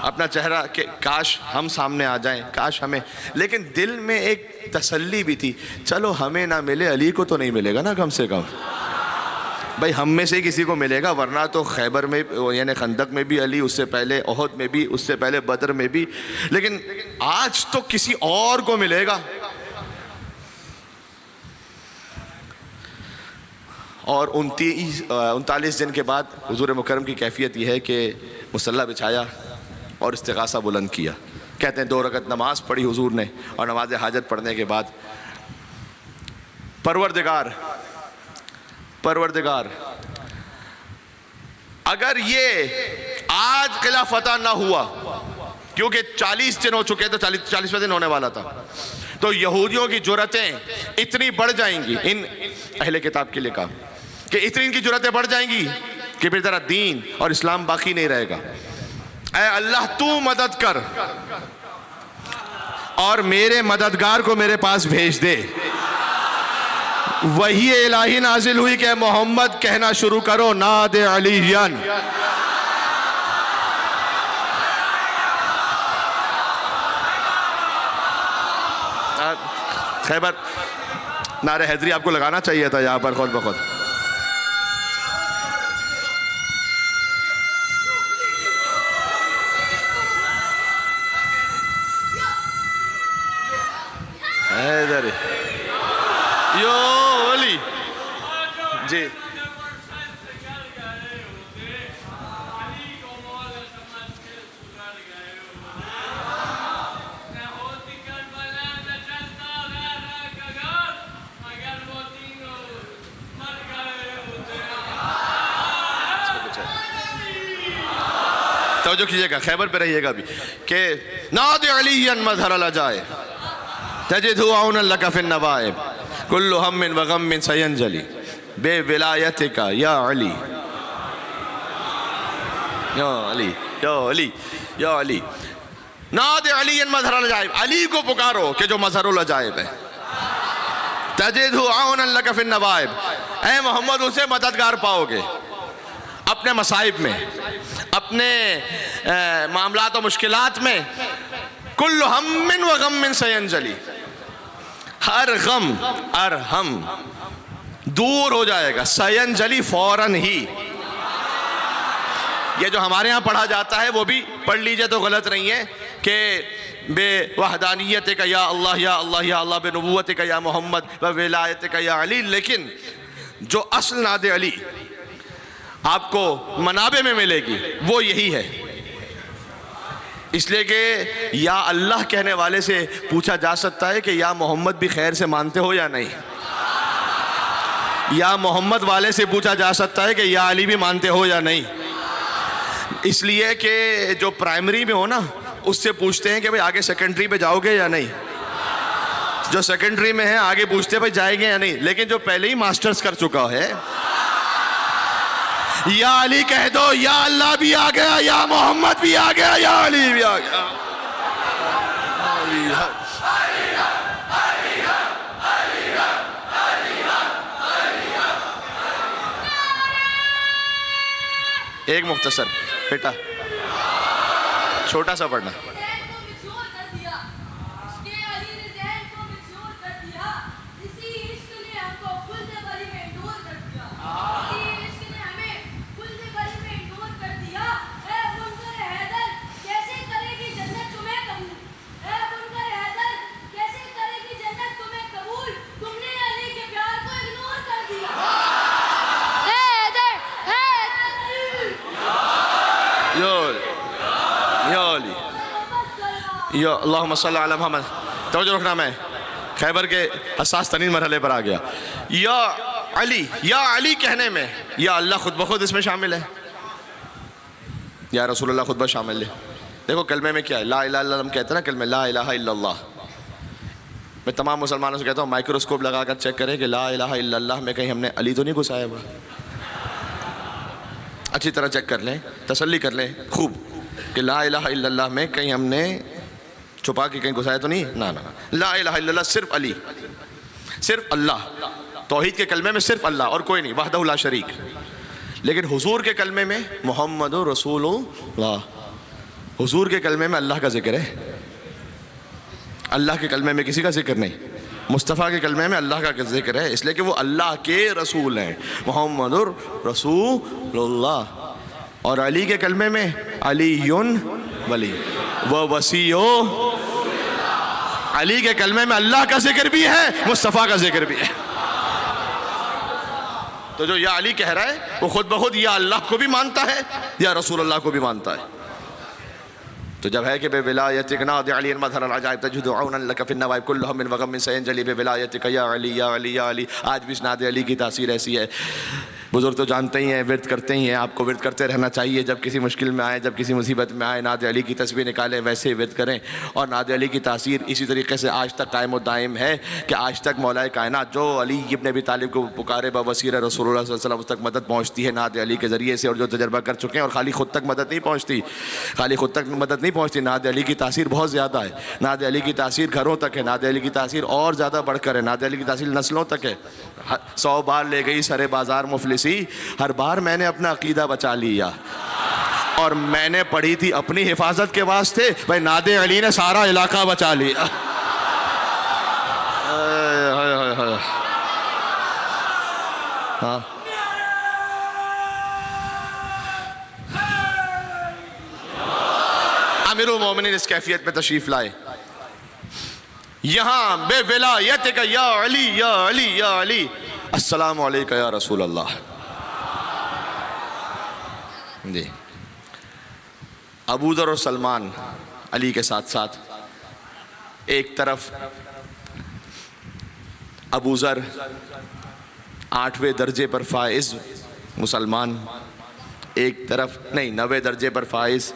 اپنا چہرہ کہ کاش ہم سامنے آ جائیں، کاش ہمیں، لیکن دل میں ایک تسلی بھی تھی، چلو ہمیں نہ ملے علی کو تو نہیں ملے گا نا کم سے کم، بھائی ہم میں سے کسی کو ملے گا، ورنہ تو خیبر میں یعنی خندق میں بھی علی، اس سے پہلے احد میں بھی، اس سے پہلے بدر میں بھی، لیکن آج تو کسی اور کو ملے گا۔ اور 39 دن کے بعد حضور مکرم کی کیفیت یہ ہے کہ مصلی بچھایا اور استغاثہ بلند کیا، کہتے ہیں 2 رکعت نماز پڑھی حضور نے، اور نماز حاجت پڑھنے کے بعد پروردگار اگر یہ آج قلعہ فتح نہ ہوا، کیونکہ 40 دن ہو چکے تو 40واں دن ہونے والا تھا، تو یہودیوں کی جرأتیں اتنی بڑھ جائیں گی، ان اہل کتاب کے لیے کہا کہ اتنی ان کی جرأتیں بڑھ جائیں گی کہ پھر ذرا دین اور اسلام باقی نہیں رہے گا۔ اے اللہ تو مدد کر اور میرے مددگار کو میرے پاس بھیج دے۔ وحی الہی نازل ہوئی کہ محمد کہنا شروع کرو ناد علیین، خیبر نعرہ حیدری آپ کو لگانا چاہیے تھا یہاں پر خود بخود۔ حیدری یو علی جی توجہ کیجئے گا، خیبر پہ رہیے گا بھی کہ ناد علی مظہر لجائے تجدہ عونا لک فی النوائب کل ہم و غم سینجلی بے ولایتک یا علی یا علی یا علی یا علی۔ ناد علی مظہر العجائب، علی کو پکارو کہ جو مظہر العجائب ہے، تجدہ عونا لک فی النوائب، اے محمد اسے مددگار پاؤ گے اپنے مصائب میں، اپنے معاملات و مشکلات میں، کل ہم و غم سینجلی، ہر غم ہر ہم دور ہو جائے گا، سینجلی فوراً ہی۔ یہ جو ہمارے ہاں پڑھا جاتا ہے وہ بھی پڑھ لیجئے تو غلط نہیں ہے کہ بے وحدانیتک یا اللہ یا اللہ یا اللہ، بے نبوتک یا محمد و ولایتک یا علی، لیکن جو اصل ناد علی آپ کو منابع میں ملے گی وہ یہی ہے۔ اس لیے کہ یا اللہ کہنے والے سے پوچھا جا سکتا ہے کہ یا محمد بھی خیر سے مانتے ہو یا نہیں، یا محمد والے سے پوچھا جا سکتا ہے کہ یا علی بھی مانتے ہو یا نہیں، اس لیے کہ جو پرائمری میں ہو نا اس سے پوچھتے ہیں کہ بھئی آگے سیکنڈری پہ جاؤ گے یا نہیں، جو سیکنڈری میں ہے آگے پوچھتے ہیں بھئی جائیں گے یا نہیں، لیکن جو پہلے ہی ماسٹرز کر چکا ہے یا علی کہہ دو، یا اللہ بھی آ گیا، یا محمد بھی آ گیا، یا علی بھی آ گیا۔ ایک مختصر بیٹا چھوٹا سا پڑھنا۔ یا علی یا اللہم صلی علی محمد. توجہ رکھنا، میں خیبر کے حساس ترین مرحلے پر آ گیا. یا علی کہنے میں یا اللہ خود بخود اس میں شامل ہے، یا رسول اللہ خود بخود شامل ہے. دیکھو کلمے میں کیا ہے، لا الہ الا اللہ ہم کہتے ہیں نا کلمے، لا الہ الا اللہ. میں تمام مسلمانوں سے کہتا ہوں مائکروسکوپ لگا کر چیک کریں کہ لا الہ الا اللہ میں کہیں ہم نے علی تو نہیں گھسایا ہوا. اچھی طرح چیک کر لیں، تسلی کر لیں خوب کہ لا الہ الا اللہ میں کہیں ہم نے چھپا کے کہیں گھسایا تو نہیں. نا لا الہ الا اللہ صرف علی، صرف اللہ. توحید کے کلمے میں صرف اللہ اور کوئی نہیں، وحدہ لا شریک. لیکن حضور کے کلمے میں محمد رسول اللہ، حضور کے کلمے میں اللہ کا ذکر ہے. اللہ کے کلمے میں کسی کا ذکر نہیں، مصطفیٰ کے کلمے میں اللہ کا ذکر ہے، اس لیے کہ وہ اللہ کے رسول ہیں، محمد رسول اللہ. اور علی کے کلمے میں علی ولی و وسیع. علی کے کلمے میں اللہ کا ذکر بھی ہے، مصطفیٰ کا ذکر بھی ہے. تو جو یا علی کہہ رہا ہے وہ خود بخود یا اللہ کو بھی مانتا ہے یا رسول اللہ کو بھی مانتا ہے. تو جب ہے کہ بے ولایتک نادع علی مظہر العجائب تجد عونا لک فی النوائب کلہم من وغم سینجلی بے ولایتک یا علی یا علی یا علی. آج بھی اس نعت علی کی تاثیر ایسی ہے. بزرگ تو جانتے ہی ہیں، ورد کرتے ہی ہیں، آپ کو ورد کرتے رہنا چاہیے. جب کسی مشکل میں آئے، جب کسی مصیبت میں آئے، نعت علی کی تسبیح نکالیں، ویسے ورد کریں. اور نعت علی کی تاثیر اسی طریقے سے آج تک قائم و دائم ہے کہ آج تک مولا کائنات جو علی ابن ابی طالب کو پکارے بوسیلہ رسول اللہ صلی اللہ علیہ وسلم، اس تک مدد پہنچتی ہے نعت علی کے ذریعے سے. اور جو تجربہ کر چکے ہیں، اور خالی خود تک مدد نہیں پہنچتی، خالی خود تک مدد نہیں پہنچتی. نعت علی کی تاثیر بہت زیادہ ہے. نعت علی کی تاثیر گھروں تک ہے، نعت علی کی تاثیر اور زیادہ بڑھ کر ہے، نعت علی کی تاثیر نسلوں تک ہے. 100 بار لے گئی سرے بازار مفلسی، ہر بار میں نے اپنا عقیدہ بچا لیا. اور میں نے پڑھی تھی اپنی حفاظت کے واسطے، بھائی نعت علی نے سارا علاقہ بچا لیا. ہاں امیر المومنین اس کیفیت میں تشریف لائے. یہاں بے ولایتک یا علی یا علی یا علی، السلام علیکہ یا رسول اللہ. جی ابو ذر اور سلمان علی کے ساتھ ساتھ، ایک طرف ابو ذر 8ویں درجے پر فائز مسلمان، ایک طرف نہیں 90 درجے پر فائز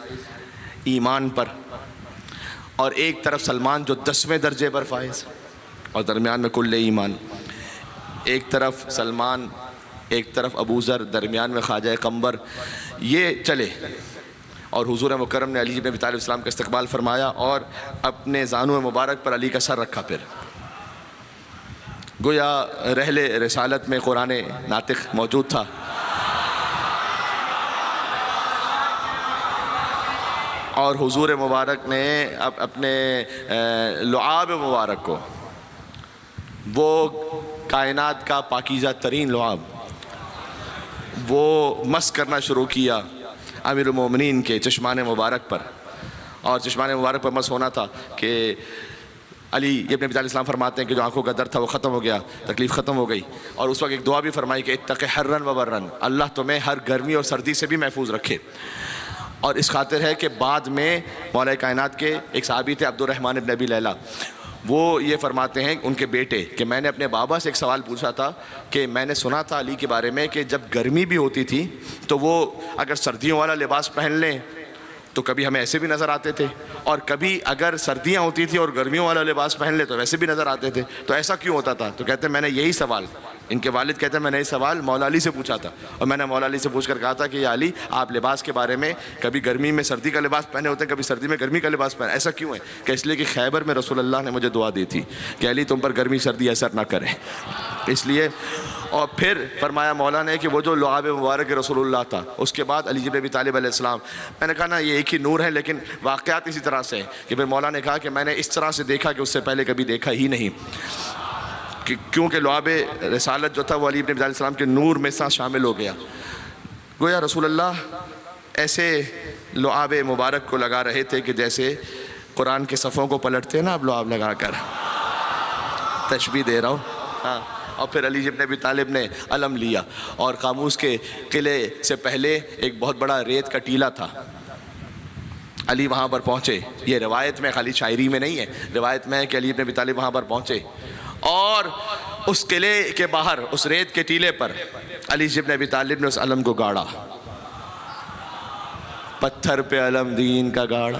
ایمان پر، اور ایک طرف سلمان جو 10ویں درجے پر فائز اور درمیان میں کل ایمان. ایک طرف سلمان، ایک طرف ابو ذر، درمیان میں خواجہ قمبر. یہ چلے اور حضور مکرم نے علی بن ابی طالب السلام کا استقبال فرمایا اور اپنے زانو مبارک پر علی کا سر رکھا. پھر گویا رحل رسالت میں قرآن ناطق موجود تھا. اور حضور مبارک نے اپنے لعاب مبارک کو، وہ کائنات کا پاکیزہ ترین لعاب، وہ مس کرنا شروع کیا امیر المومنین کے چشمان مبارک پر. اور چشمان مبارک پر مس ہونا تھا کہ علی ابن ابی طالب السلام فرماتے ہیں کہ جو آنکھوں کا درد تھا وہ ختم ہو گیا، تکلیف ختم ہو گئی. اور اس وقت ایک دعا بھی فرمائی کہ اتق حرن و برن، اللہ تمہیں ہر گرمی اور سردی سے بھی محفوظ رکھے. اور اس خاطر ہے کہ بعد میں مولا کائنات کے ایک صحابی تھے عبد الرحمن ابن ابی لیلہ، وہ یہ فرماتے ہیں ان کے بیٹے کہ میں نے اپنے بابا سے ایک سوال پوچھا تھا کہ میں نے سنا تھا علی کے بارے میں کہ جب گرمی بھی ہوتی تھی تو وہ اگر سردیوں والا لباس پہن لیں تو کبھی ہمیں ایسے بھی نظر آتے تھے، اور کبھی اگر سردیاں ہوتی تھیں اور گرمیوں والا لباس پہن لے تو ویسے بھی نظر آتے تھے. تو ایسا کیوں ہوتا تھا؟ تو کہتے ہیں میں نے یہی سوال، ان کے والد کہتے ہیں میں نے یہ سوال مولا علی سے پوچھا تھا، اور میں نے مولا علی سے پوچھ کر کہا تھا کہ یا علی آپ لباس کے بارے میں کبھی گرمی میں سردی کا لباس پہنے ہوتے ہیں، کبھی سردی میں گرمی کا لباس پہنے، ایسا کیوں ہے؟ کہ اس لیے کہ خیبر میں رسول اللہ نے مجھے دعا دی تھی کہ علی تم پر گرمی سردی اثر نہ کرے، اس لیے. اور پھر فرمایا مولا نے کہ وہ جو لعاب مبارک رسول اللہ تھا، اس کے بعد علی بن ابی طالب علیہ السلام. میں نے کہا نا یہ ایک ہی نور ہے، لیکن واقعات اسی طرح سے کہ پھر مولا نے کہا کہ میں نے اس طرح سے دیکھا کہ اس سے پہلے کبھی دیکھا ہی نہیں، کیونکہ لعاب رسالت جو تھا وہ علی بن ابی طالب السلام کے نور میں ساتھ شامل ہو گیا. گویا رسول اللہ ایسے لعاب مبارک کو لگا رہے تھے کہ جیسے قرآن کے صفوں کو پلٹتے ہیں نا اب لعاب لگا کر، تشبیہ دے رہا ہوں. ہاں. اور پھر علی بن ابی طالب نے علم لیا، اور قاموس کے قلعے سے پہلے ایک بہت بڑا ریت کا ٹیلہ تھا، علی وہاں پر پہنچے. یہ روایت میں، خالی شاعری میں نہیں ہے، روایت میں ہے کہ علی بن ابی طالب وہاں پر پہنچے اور اس قلعے کے باہر اس ریت کے ٹیلے پر علی بن ابی طالب نے اس علم کو گاڑا. پتھر پہ علم دین کا گاڑا.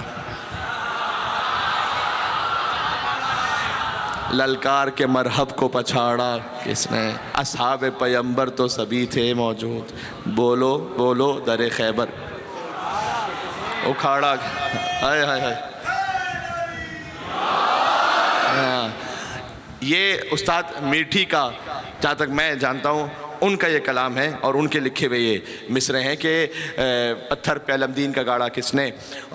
للکار کے مرحب کو پچھاڑا کس نے؟ اصحاب پیمبر تو سبھی تھے موجود. بولو بولو در خیبر اکھاڑا. ہائے ہائے ہائے. یہ استاد میٹھی کا، جہاں تک میں جانتا ہوں، ان کا یہ کلام ہے اور ان کے لکھے ہوئے یہ مصرے ہیں کہ پتھر پہ علم دین کا گاڑا کس نے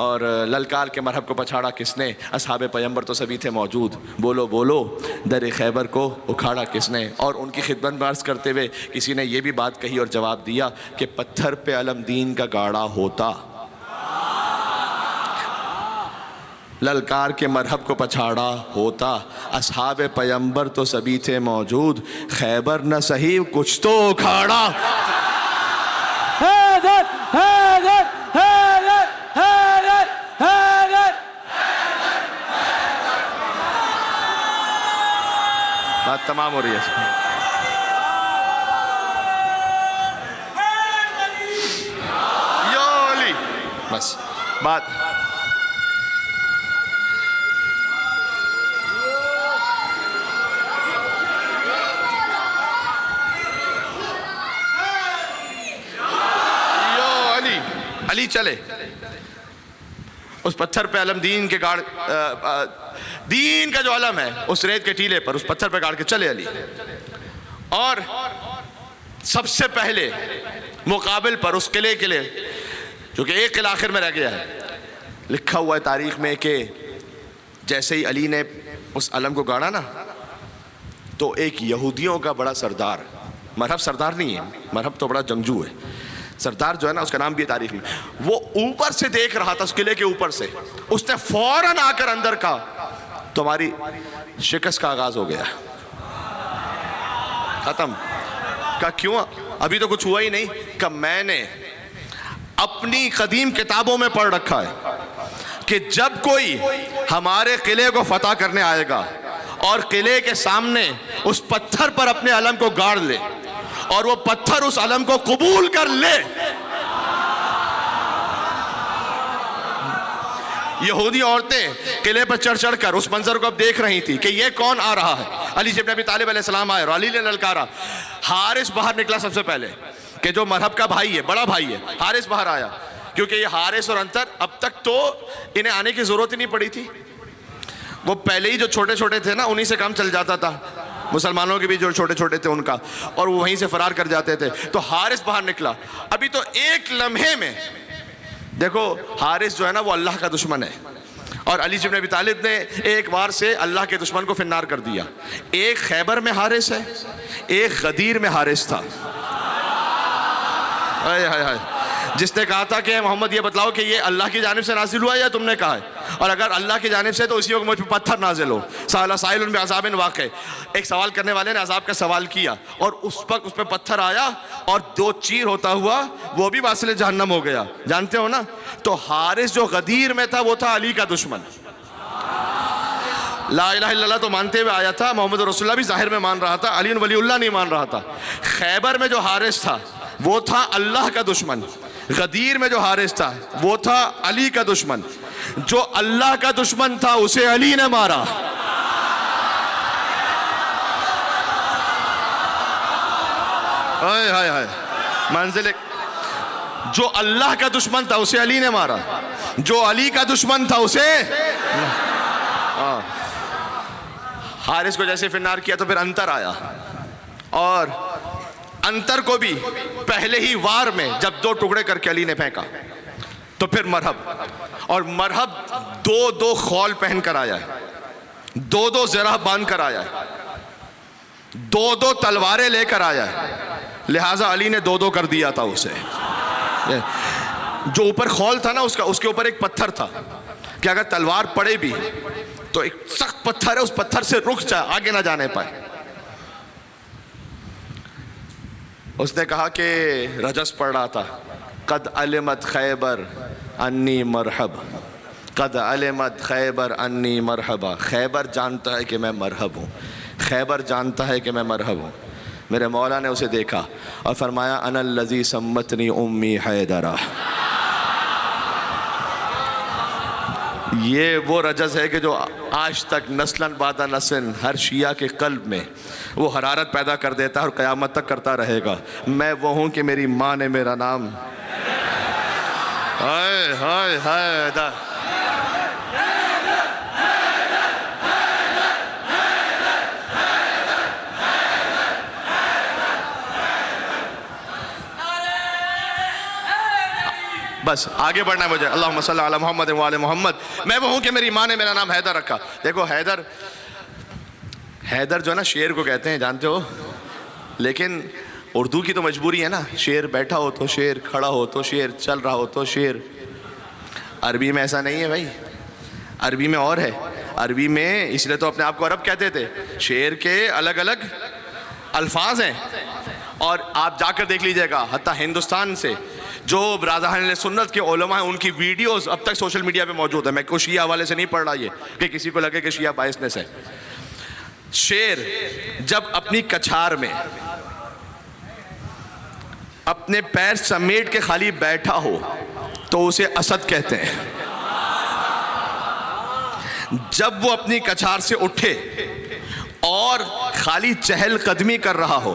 اور للکار کے مرحب کو پچھاڑا کس نے، اصحاب پیمبر تو سبھی تھے موجود. بولو بولو در خیبر کو اکھاڑا کس نے. اور ان کی خدمت میں عرض کرتے ہوئے کسی نے یہ بھی بات کہی اور جواب دیا کہ پتھر پہ علم دین کا گاڑا ہوتا، للکار کے مرحب کو پچھاڑا ہوتا، اصحاب پیمبر تو سبھی تھے موجود، خیبر نہ سہی کچھ تو اکھاڑا. حیدر حیدر حیدر حیدر حیدر. بات تمام ہو رہی ہے. یا علی، بس بات. علی چلے اس پتھر پہ علم دین کے گاڑ، دین کا جو علم ہے اس ریت کے ٹیلے پر اس پتھر پہ گاڑ کے چلے علی. اور سب سے پہلے مقابل پر اس قلعے کے لیے، جو کہ ایک قلعہ آخر میں رہ گیا ہے، لکھا ہوا ہے تاریخ میں کہ جیسے ہی علی نے اس علم کو گاڑا نا تو ایک یہودیوں کا بڑا سردار، مرحب سردار نہیں ہے، مرحب تو بڑا جنگجو ہے، سردار جو ہے نا اس کا نام بھی ہے تاریخ میں، وہ اوپر سے دیکھ رہا تھا اس قلعے کے اوپر سے. اس نے فوراً آ کر اندر کہا تمہاری شکست کا آغاز ہو گیا، ختم. کہا کیوں؟ ابھی تو کچھ ہوا ہی نہیں. کہ میں نے اپنی قدیم کتابوں میں پڑھ رکھا ہے کہ جب کوئی ہمارے قلعے کو فتح کرنے آئے گا اور قلعے کے سامنے اس پتھر پر اپنے علم کو گاڑ لے اور وہ پتھر اس علم کو قبول کر لے، یہودی عورتیں قلعے پر چڑھ چڑھ کر اس منظر کو اب دیکھ رہی تھی کہ یہ کون آ رہا ہے. علی بن ابی طالب علیہ السلام آئے اور علی نے للکارا. حارث باہر نکلا سب سے پہلے، کہ جو مرحب کا بھائی ہے، بڑا بھائی ہے. حارث باہر آیا کیونکہ یہ حارث اور انتر اب تک تو انہیں آنے کی ضرورت ہی نہیں پڑی تھی. وہ پہلے ہی جو چھوٹے چھوٹے تھے نا انہی سے کام چل جاتا تھا، مسلمانوں کے بھی جو چھوٹے چھوٹے تھے ان کا، اور وہ وہیں سے فرار کر جاتے تھے. تو حارث باہر نکلا. ابھی تو ایک لمحے میں دیکھو حارث جو ہے نا وہ اللہ کا دشمن ہے اور علی بن ابی طالب نے ایک وار سے اللہ کے دشمن کو فنار کر دیا. ایک خیبر میں حارث ہے، ایک غدیر میں حارث تھا. ہائے ہائے ہائے. جس نے کہا تھا کہ محمد یہ بتلاؤ کہ یہ اللہ کی جانب سے نازل ہوا ہے یا تم نے کہا ہے، اور اگر اللہ کی جانب سے تو اسی وقت مجھ پہ پتھر نازل ہو. سائل بعذاب واقع. ایک سوال کرنے والے نے عذاب کا سوال کیا اور اس پہ پتھر آیا اور 2 چیر ہوتا ہوا وہ بھی واصل جہنم ہو گیا. جانتے ہو نا. تو حارث جو غدیر میں تھا وہ تھا علی کا دشمن. لا الہ الا اللہ تو مانتے ہوئے آیا تھا، محمد رسول اللہ بھی ظاہر میں مان رہا تھا، علی ولی اللہ نہیں مان رہا تھا. خیبر میں جو حارث تھا وہ تھا اللہ کا دشمن. غدیر میں جو حارث تھا وہ تھا علی کا دشمن. جو اللہ کا دشمن تھا اسے علی نے مارا. ہائے ہائے ہائے. منزل جو اللہ کا دشمن تھا اسے علی نے مارا، جو علی کا دشمن تھا اسے حارث کو جیسے فنار کیا تو پھر انتر آیا، اور انتر کو بھی پہلے ہی وار میں جب 2 ٹکڑے کر کے علی نے پھینکا تو پھر مرحب، اور مرحب 2 خول پہن کر آیا ہے، 2 زرہ باندھ کر آیا ہے، 2 تلواریں لے کر آیا ہے. لہٰذا علی نے 2 کر دیا تھا اسے. جو اوپر خول تھا نا اس کے اوپر ایک پتھر تھا کہ اگر تلوار پڑے بھی تو ایک سخت پتھر ہے، اس پتھر سے رک جائے، آگے نہ جانے پائے. اس نے کہا کہ رجس پڑھ رہا تھا، قد علمت خیبر انی مرحب. قد علمت خیبر انی مرحبا، خیبر جانتا ہے کہ میں مرحب ہوں، خیبر جانتا ہے کہ میں مرحب ہوں۔ میرے مولا نے اسے دیکھا اور فرمایا انا الذی سمتنی امی حیدرہ۔ یہ وہ رجز ہے کہ جو آج تک نسلاً بعد نسل ہر شیعہ کے قلب میں وہ حرارت پیدا کر دیتا ہے اور قیامت تک کرتا رہے گا۔ میں وہ ہوں کہ میری ماں نے میرا نام ہائے ہائے ہائے بس آگے بڑھنا ہے مجھے۔ اللہم صلی علی محمد و آل محمد۔ میں وہ ہوں کہ میری ماں نے میرا نام حیدر رکھا۔ دیکھو حیدر جو ہے نا شیر کو کہتے ہیں، جانتے ہو، لیکن اردو کی تو مجبوری ہے نا، شیر بیٹھا ہو تو شیر، کھڑا ہو تو شیر، چل رہا ہو تو شیر۔ عربی میں ایسا نہیں ہے بھائی، عربی میں اور ہے۔ عربی میں اس لیے تو اپنے آپ کو عرب کہتے تھے، شیر کے الگ الگ الفاظ ہیں۔ اور آپ جا کر دیکھ لیجئے گا، حتیٰ ہندوستان سے جو برادران اہل سنت کے علماء ہیں، ان کی ویڈیوز اب تک سوشل میڈیا پہ موجود ہے۔ میں کوئی شیعہ حوالے سے نہیں پڑھ رہا یہ کہ کسی کو لگے کہ شیعہ بائسنس ہے۔ شیر جب اپنی کچھار میں اپنے پیر سمیٹ کے خالی بیٹھا ہو تو اسے اسد کہتے ہیں۔ جب وہ اپنی کچھار سے اٹھے اور خالی چہل قدمی کر رہا ہو،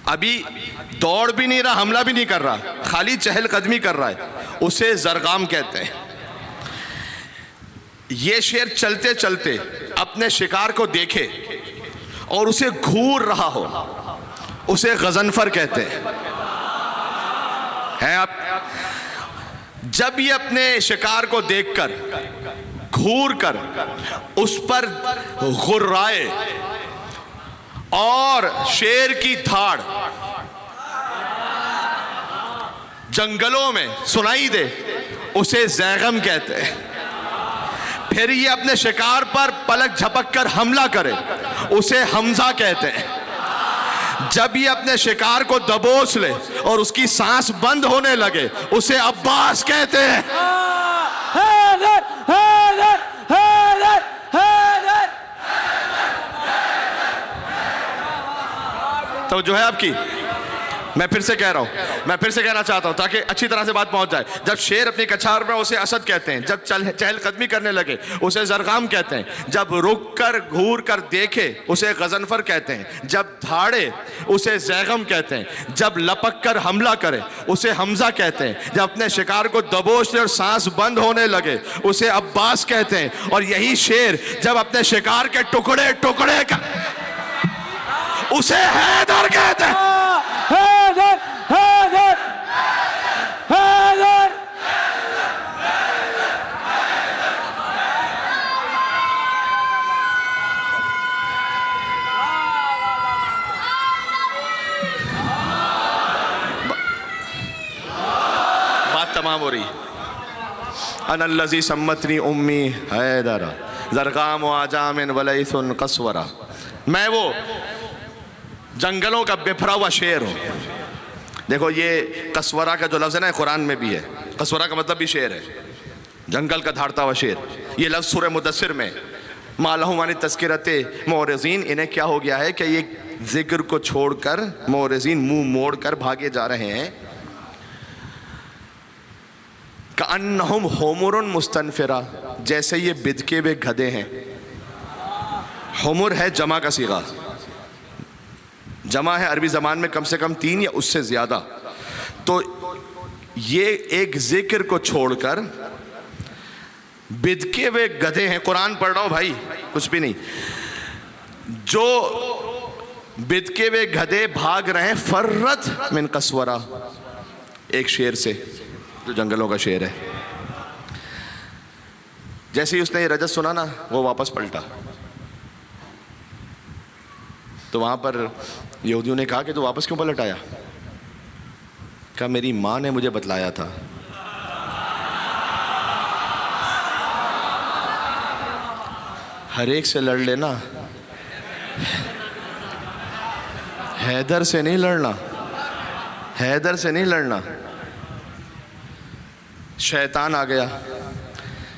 ابھی دوڑ بھی نہیں رہا، حملہ بھی نہیں کر رہا، خالی چہل قدمی کر رہا ہے، اسے زرغام کہتے ہیں۔ یہ شیر چلتے چلتے اپنے شکار کو دیکھے اور اسے گھور رہا ہو، اسے غضنفر کہتے ہیں۔ آپ جب یہ اپنے شکار کو دیکھ کر گھور کر اس پر غرائے اور شیر کی دھاڑ جنگلوں میں سنائی دے، اسے زیغم کہتے ہیں۔ پھر یہ اپنے شکار پر پلک جھپک کر حملہ کرے، اسے حمزہ کہتے ہیں۔ جب یہ اپنے شکار کو دبوچ لے اور اس کی سانس بند ہونے لگے، اسے عباس کہتے ہیں۔ حیدر حیدر حیدر حیدر۔ تو جو ہے آپ کی، میں پھر سے کہہ رہا ہوں، میں پھر سے کہنا چاہتا ہوں تاکہ اچھی طرح سے بات پہنچ جائے۔ جب شیر اپنی کچھار میں اسے اسد کہتے ہیں، جب چہل قدمی کرنے لگے اسے زرغام کہتے ہیں، جب رک کر گھور کر دیکھے اسے غضنفر کہتے ہیں، جب دھاڑے اسے زیغم کہتے ہیں، جب لپک کر حملہ کرے اسے حمزہ کہتے ہیں، جب اپنے شکار کو دبوچ لے اور سانس بند ہونے لگے اسے عباس کہتے ہیں۔ اور یہی شیر جب اپنے شکار کے ٹکڑے ٹکڑے کر اسے حیدر کہتے ہیں۔ حیدر حیدر حیدر۔ بات تمام ہو رہی۔ انا الذی سمتنی امی حیدر زرغام و عجام ولیث قسورہ، میں وہ جنگلوں کا بپھرا ہوا شیر ہوں۔ دیکھو یہ قسورہ کا جو لفظ ہے نا قرآن میں بھی ہے، قسورہ کا مطلب بھی شیر ہے، جنگل کا دھاڑتا ہوا شیر۔ یہ لفظ سورہ مدثر میں ما لہم عن التذکرۃ معرضین، انہیں کیا ہو گیا ہے کہ یہ ذکر کو چھوڑ کر معرضین منہ موڑ کر بھاگے جا رہے ہیں۔ کأنہم حمر مستنفرہ، جیسے یہ بدکے ہوئے گدھے ہیں۔ حمر ہے جمع کا صیغہ، جمع ہے عربی زبان میں کم سے کم 3 یا اس سے زیادہ۔ تو یہ ایک ذکر کو چھوڑ کر بدکے ہوئے گدھے ہیں۔ قرآن پڑھ رہا ہوں بھائی، کچھ بھی نہیں۔ جو بدکے ہوئے گدھے بھاگ رہے ہیں فرت من قسورہ، ایک شیر سے جو جنگلوں کا شیر ہے۔ جیسے ہی اس نے یہ رجز سنا نا وہ واپس پلٹا۔ تو وہاں پر یہودیوں نے کہا کہ تو واپس کیوں پلٹ آیا؟ کہا میری ماں نے مجھے بتلایا تھا۔ ہر ایک سے لڑ لینا، حیدر سے نہیں لڑنا، حیدر سے نہیں لڑنا۔ شیطان آ گیا،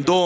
2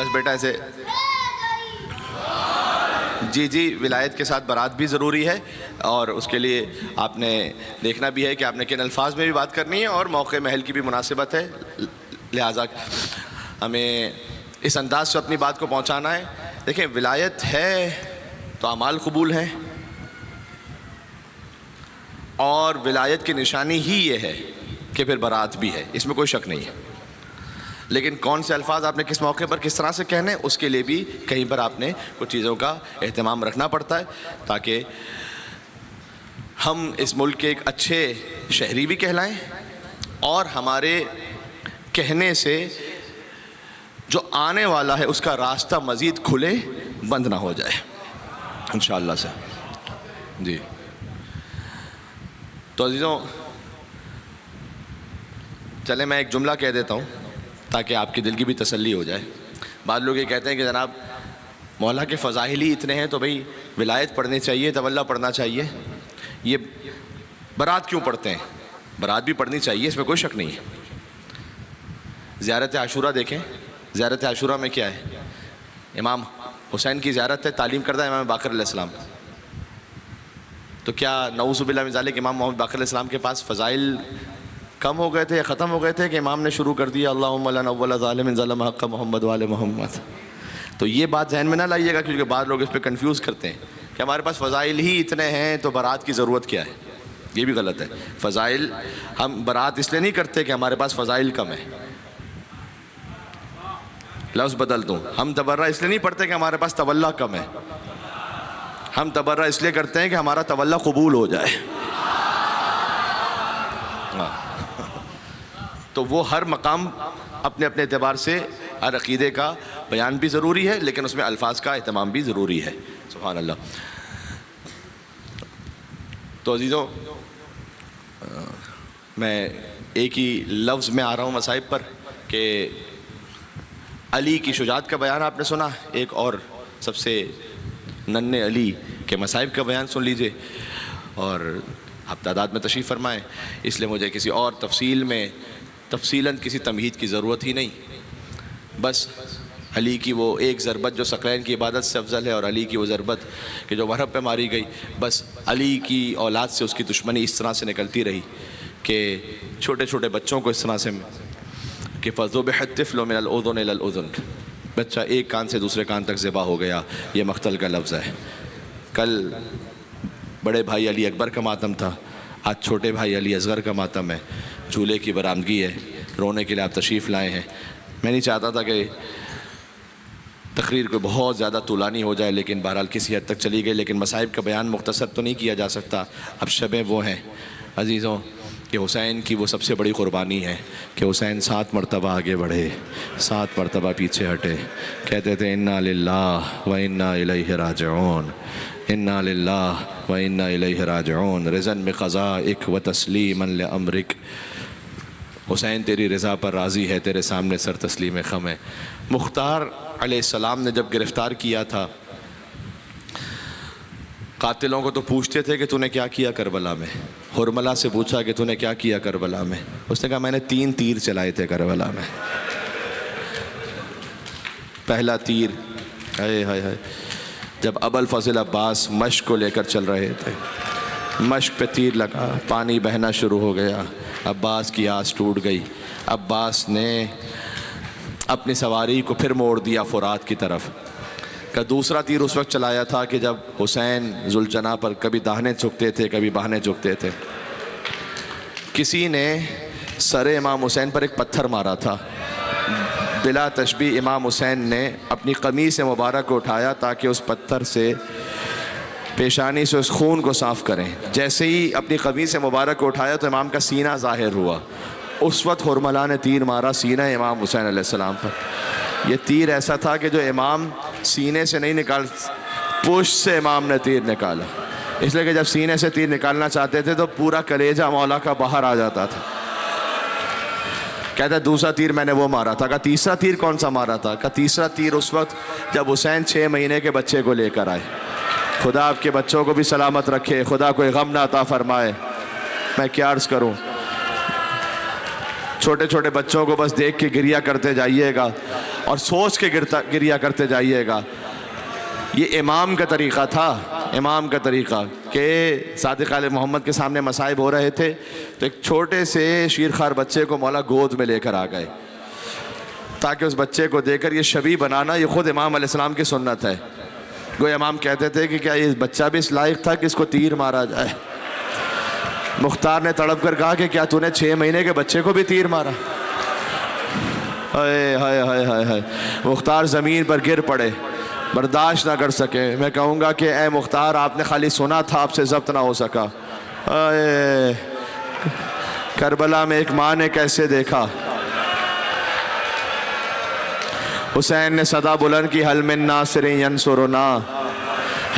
بس بیٹا ایسے جی ولایت کے ساتھ برات بھی ضروری ہے، اور اس کے لیے آپ نے دیکھنا بھی ہے کہ آپ نے کن الفاظ میں بھی بات کرنی ہے، اور موقع محل کی بھی مناسبت ہے، لہٰذا ہمیں اس انداز سے اپنی بات کو پہنچانا ہے۔ دیکھیں ولایت ہے تو اعمال قبول ہیں، اور ولایت کی نشانی ہی یہ ہے کہ پھر برات بھی ہے، اس میں کوئی شک نہیں ہے، لیکن کون سے الفاظ آپ نے کس موقع پر کس طرح سے کہنے، اس کے لیے بھی کہیں پر آپ نے کچھ چیزوں کا اہتمام رکھنا پڑتا ہے، تاکہ ہم اس ملک کے ایک اچھے شہری بھی کہلائیں، اور ہمارے کہنے سے جو آنے والا ہے اس کا راستہ مزید کھلے، بند نہ ہو جائے انشاءاللہ سے۔ جی تو عزیزوں، چلے میں ایک جملہ کہہ دیتا ہوں تاکہ آپ کے دل کی بھی تسلی ہو جائے۔ بعض لوگ یہ کہتے ہیں کہ جناب مولا کے فضائل ہی اتنے ہیں تو بھئی ولایت پڑھنی چاہیے، تولا پڑھنا چاہیے، یہ برات کیوں پڑھتے ہیں؟ برات بھی پڑھنی چاہیے، اس میں کوئی شک نہیں ہے۔ زیارت عاشورہ دیکھیں، زیارت عاشورہ میں کیا ہے؟ امام حسین کی زیارت ہے، تعلیم کردہ امام باقر علیہ السلام۔ تو کیا نعوذ باللہ من ذالک امام محمد باقر علیہ السلام کے پاس فضائل کم ہو گئے تھے یا ختم ہو گئے تھے کہ امام نے شروع کر دیا اللہم لن اول ظالم ظلم حق محمد وآل محمد؟ تو یہ بات ذہن میں نہ لائیے گا، کیونکہ بعض لوگ اس پہ کنفیوز کرتے ہیں کہ ہمارے پاس فضائل ہی اتنے ہیں تو برات کی ضرورت کیا ہے۔ یہ بھی غلط ہے۔ فضائل، ہم برات اس لیے نہیں کرتے کہ ہمارے پاس فضائل کم ہے، لفظ بدل دوں، ہم تبرہ اس لیے نہیں پڑھتے کہ ہمارے پاس تولا کم ہے، ہم تبرہ اس لیے کرتے ہیں کہ ہمارا تولا قبول ہو جائے۔ تو وہ ہر مقام اپنے اپنے اعتبار سے ہر عقیدے کا بیان بھی ضروری ہے، لیکن اس میں الفاظ کا اہتمام بھی ضروری ہے۔ سبحان اللہ۔ تو عزیزوں، میں ایک ہی لفظ میں آ رہا ہوں مصائب پر کہ علی کی شجاعت کا بیان آپ نے سنا، ایک اور سب سے ننھے علی کے مصائب کا بیان سن لیجئے، اور آپ تعداد میں تشریف فرمائیں، اس لیے مجھے کسی اور تفصیلاً کسی تمہید کی ضرورت ہی نہیں۔ بس علی کی وہ ایک ضربت جو ثقلین کی عبادت سے افضل ہے، اور علی کی وہ ضربت کہ جو مرہب پہ ماری گئی، بس علی کی اولاد سے اس کی دشمنی اس طرح سے نکلتی رہی کہ چھوٹے چھوٹے بچوں کو اس طرح سے کہ فَذُبِحَ الطِّفْلُ مِنَ الْأُذُنِ إِلَى الْأُذُنِ، بچہ ایک کان سے دوسرے کان تک ذبح ہو گیا۔ یہ مقتل کا لفظ ہے۔ کل بڑے بھائی علی اکبر کا ماتم تھا، آج چھوٹے بھائی علی اصغر کا ماتم ہے، چولہے کی برآمدگی ہے، رونے کے لیے آپ تشریف لائے ہیں۔ میں نہیں چاہتا تھا کہ تقریر کو بہت زیادہ طولانی ہو جائے، لیکن بہرحال کسی حد تک چلی گئی، لیکن مصائب کا بیان مختصر تو نہیں کیا جا سکتا۔ اب شبیں وہ ہیں عزیزوں کہ حسین کی وہ سب سے بڑی قربانی ہے کہ حسین 7 مرتبہ آگے بڑھے، 7 مرتبہ پیچھے ہٹے، کہتے تھے انا للہ و انا الیہ راجعون، انا للہ و انا الیہ راجعون، رضا بقضائک و تسلیما لامرک۔ حسین تیری رضا پر راضی ہے، تیرے سامنے سر تسلیم خم ہے۔ مختار علیہ السلام نے جب گرفتار کیا تھا، قاتلوں کو تو پوچھتے تھے کہ تو نے کیا کیا کربلا میں۔ حرملہ سے پوچھا کہ تو نے کیا کیا کربلا میں، اس نے کہا میں نے 3 تیر چلائے تھے کربلا میں۔ پہلا تیر ہائے ہائے ہائے جب ابوالفضل عباس مشق کو لے کر چل رہے تھے، مشق پہ تیر لگا، پانی بہنا شروع ہو گیا، عباس کی آس ٹوٹ گئی۔ عباس نے اپنی سواری کو پھر موڑ دیا فرات کی طرف۔ کا دوسرا تیر اس وقت چلایا تھا کہ جب حسین ذوالجناح پر کبھی داہنے جھکتے تھے، کبھی بہنے جھکتے تھے۔ کسی نے سر امام حسین پر ایک پتھر مارا تھا، بلا تشبیہ امام حسین نے اپنی قمیص مبارک کو اٹھایا تاکہ اس پتھر سے پیشانی سے اس خون کو صاف کریں۔ جیسے ہی اپنی قمیص مبارک کو اٹھایا تو امام کا سینہ ظاہر ہوا۔ اس وقت حرملہ نے تیر مارا سینہ امام حسین علیہ السلام پر۔ یہ تیر ایسا تھا کہ جو امام سینے سے نہیں نکال، پشت سے امام نے تیر نکالا، اس لیے کہ جب سینے سے تیر نکالنا چاہتے تھے تو پورا کلیجہ مولا کا باہر آ جاتا تھا۔ کہتا ہے دوسرا تیر میں نے وہ مارا تھا۔ کہا تیسرا تیر کون سا مارا تھا؟ کہا تیسرا تیر اس وقت جب حسین 6 مہینے کے بچے کو لے کر آئے۔ خدا آپ کے بچوں کو بھی سلامت رکھے، خدا کوئی غم نہ عطا فرمائے۔ میں کیا عرض کروں، چھوٹے چھوٹے بچوں کو بس دیکھ کے گریہ کرتے جائیے گا، اور سوچ کے گریا کرتے جائیے گا۔ یہ امام کا طریقہ تھا، امام کا طریقہ کہ صادق آل محمد کے سامنے مصائب ہو رہے تھے تو ایک چھوٹے سے شیرخوار بچے کو مولا گود میں لے کر آ گئے تاکہ اس بچے کو دے کر یہ شبیہ بنانا یہ خود امام علیہ السلام کی سنت ہے۔ گویا امام کہتے تھے کہ کیا یہ بچہ بھی اس لائق تھا کہ اس کو تیر مارا جائے؟ مختار نے تڑپ کر کہا کہ کیا تو نے 6 مہینے کے بچے کو بھی تیر مارا؟ ہائے ہائے ہائے ہائے ہائے، مختار زمین پر گر پڑے، برداشت نہ کر سکے۔ میں کہوں گا کہ اے مختار، آپ نے خالی سنا تھا، آپ سے ضبط نہ ہو سکا۔ اے کربلا میں ایک ماں نے کیسے دیکھا، حسین نے صدا بلند کی، حل من ناصر ینصرنا،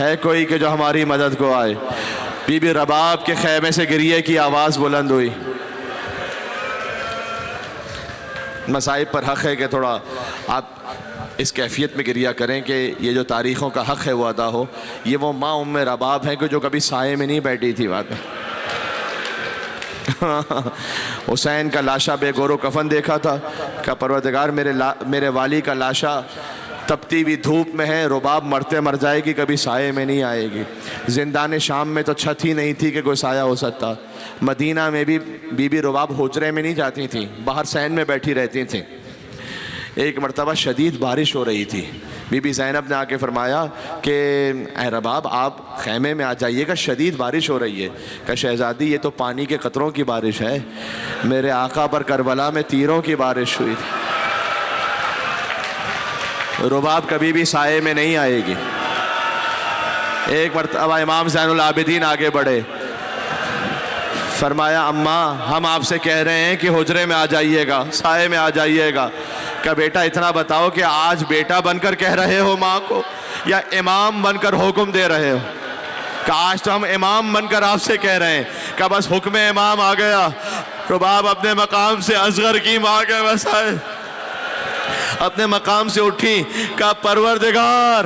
ہے کوئی کہ جو ہماری مدد کو آئے۔ بی بی رباب کے خیمے سے گریے کی آواز بلند ہوئی۔ مصائب پر حق ہے کہ تھوڑا آپ اس کیفیت میں گریہ کریں کہ یہ جو تاریخوں کا حق ہے وہ ادا ہو۔ یہ وہ ماں ام رباب ہیں کہ جو کبھی سائے میں نہیں بیٹھی تھی بعد میں۔ حسین کا لاشا بے گور و کفن دیکھا تھا کہ پروردگار میرے والی کا لاشا تپتی ہوئی دھوپ میں ہے، رباب مرتے مر جائے گی، کبھی سائے میں نہیں آئے گی۔ زندان شام میں تو چھت ہی نہیں تھی کہ کوئی سایہ ہو سکتا۔ مدینہ میں بھی بی بی رباب حجرے میں نہیں جاتی تھیں، باہر صحن میں بیٹھی رہتی تھیں۔ ایک مرتبہ شدید بارش ہو رہی تھی، بی بی زینب نے آ کے فرمایا کہ اے رباب آپ خیمے میں آ جائیے گا، شدید بارش ہو رہی ہے۔ کہ شہزادی یہ تو پانی کے قطروں کی بارش ہے، میرے آقا پر کربلا میں تیروں کی بارش ہوئی تھی۔ رباب کبھی بھی سائے میں نہیں آئے گی۔ ایک مرتبہ امام زین العابدین آگے بڑھے، فرمایا اماں ہم آپ سے کہہ رہے ہیں کہ حجرے میں آ جائیے گا، سائے میں آ جائیے گا۔ کہ بیٹا اتنا بتاؤ کہ آج بیٹا بن کر کہہ رہے ہو ماں کو یا امام بن کر حکم دے رہے ہو؟ کہ آج تو ہم امام بن کر آپ سے کہہ رہے ہیں۔ کہ بس حکم امام آ گیا۔ رباب اپنے مقام سے اصغر کی ماں کے وسائے اپنے مقام سے اٹھی، کہا پروردگار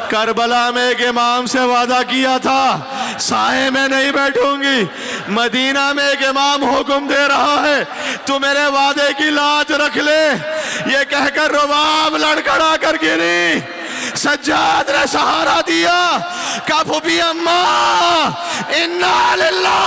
کربلا میں ایک امام سے وعدہ کیا تھا سائے میں نہیں بیٹھوں گی، مدینہ میں ایک امام حکم دے رہا ہے، تو میرے وعدے کی لاج رکھ لے۔ یہ کہہ کر رباب لڑکھڑا کر گری، سجاد نے سہارا دیا، کہا پھوپھی اماں انا للہ۔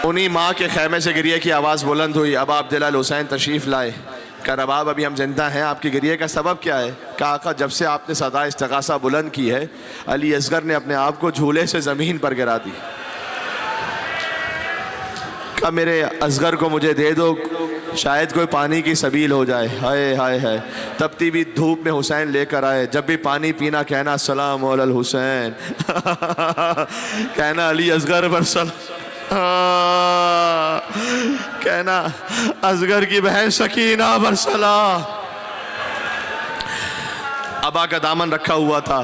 انہی ماں کے خیمے سے گریے کی آواز بلند ہوئی۔ ابا عبداللہ حسین تشریف لائے۔ کہ رباب ابھی ہم زندہ ہیں، آپ کی گریے کا سبب کیا ہے؟ کہ آقا جب سے آپ نے صدا استغاثہ بلند کی ہے، علی اصغر نے اپنے آپ کو جھولے سے زمین پر گرا دی۔ کہ میرے اصغر کو مجھے دے دو، شاید کوئی پانی کی سبیل ہو جائے۔ ہائے ہائے ہائے، تپتی بھی دھوپ میں حسین لے کر آئے۔ جب بھی پانی پینا کہنا السلام علی الحسین، کہنا علی اصغر پر سلام، کہنا اصغر کی بہن سکینہ پر سلام۔ ابا کا دامن رکھا ہوا تھا۔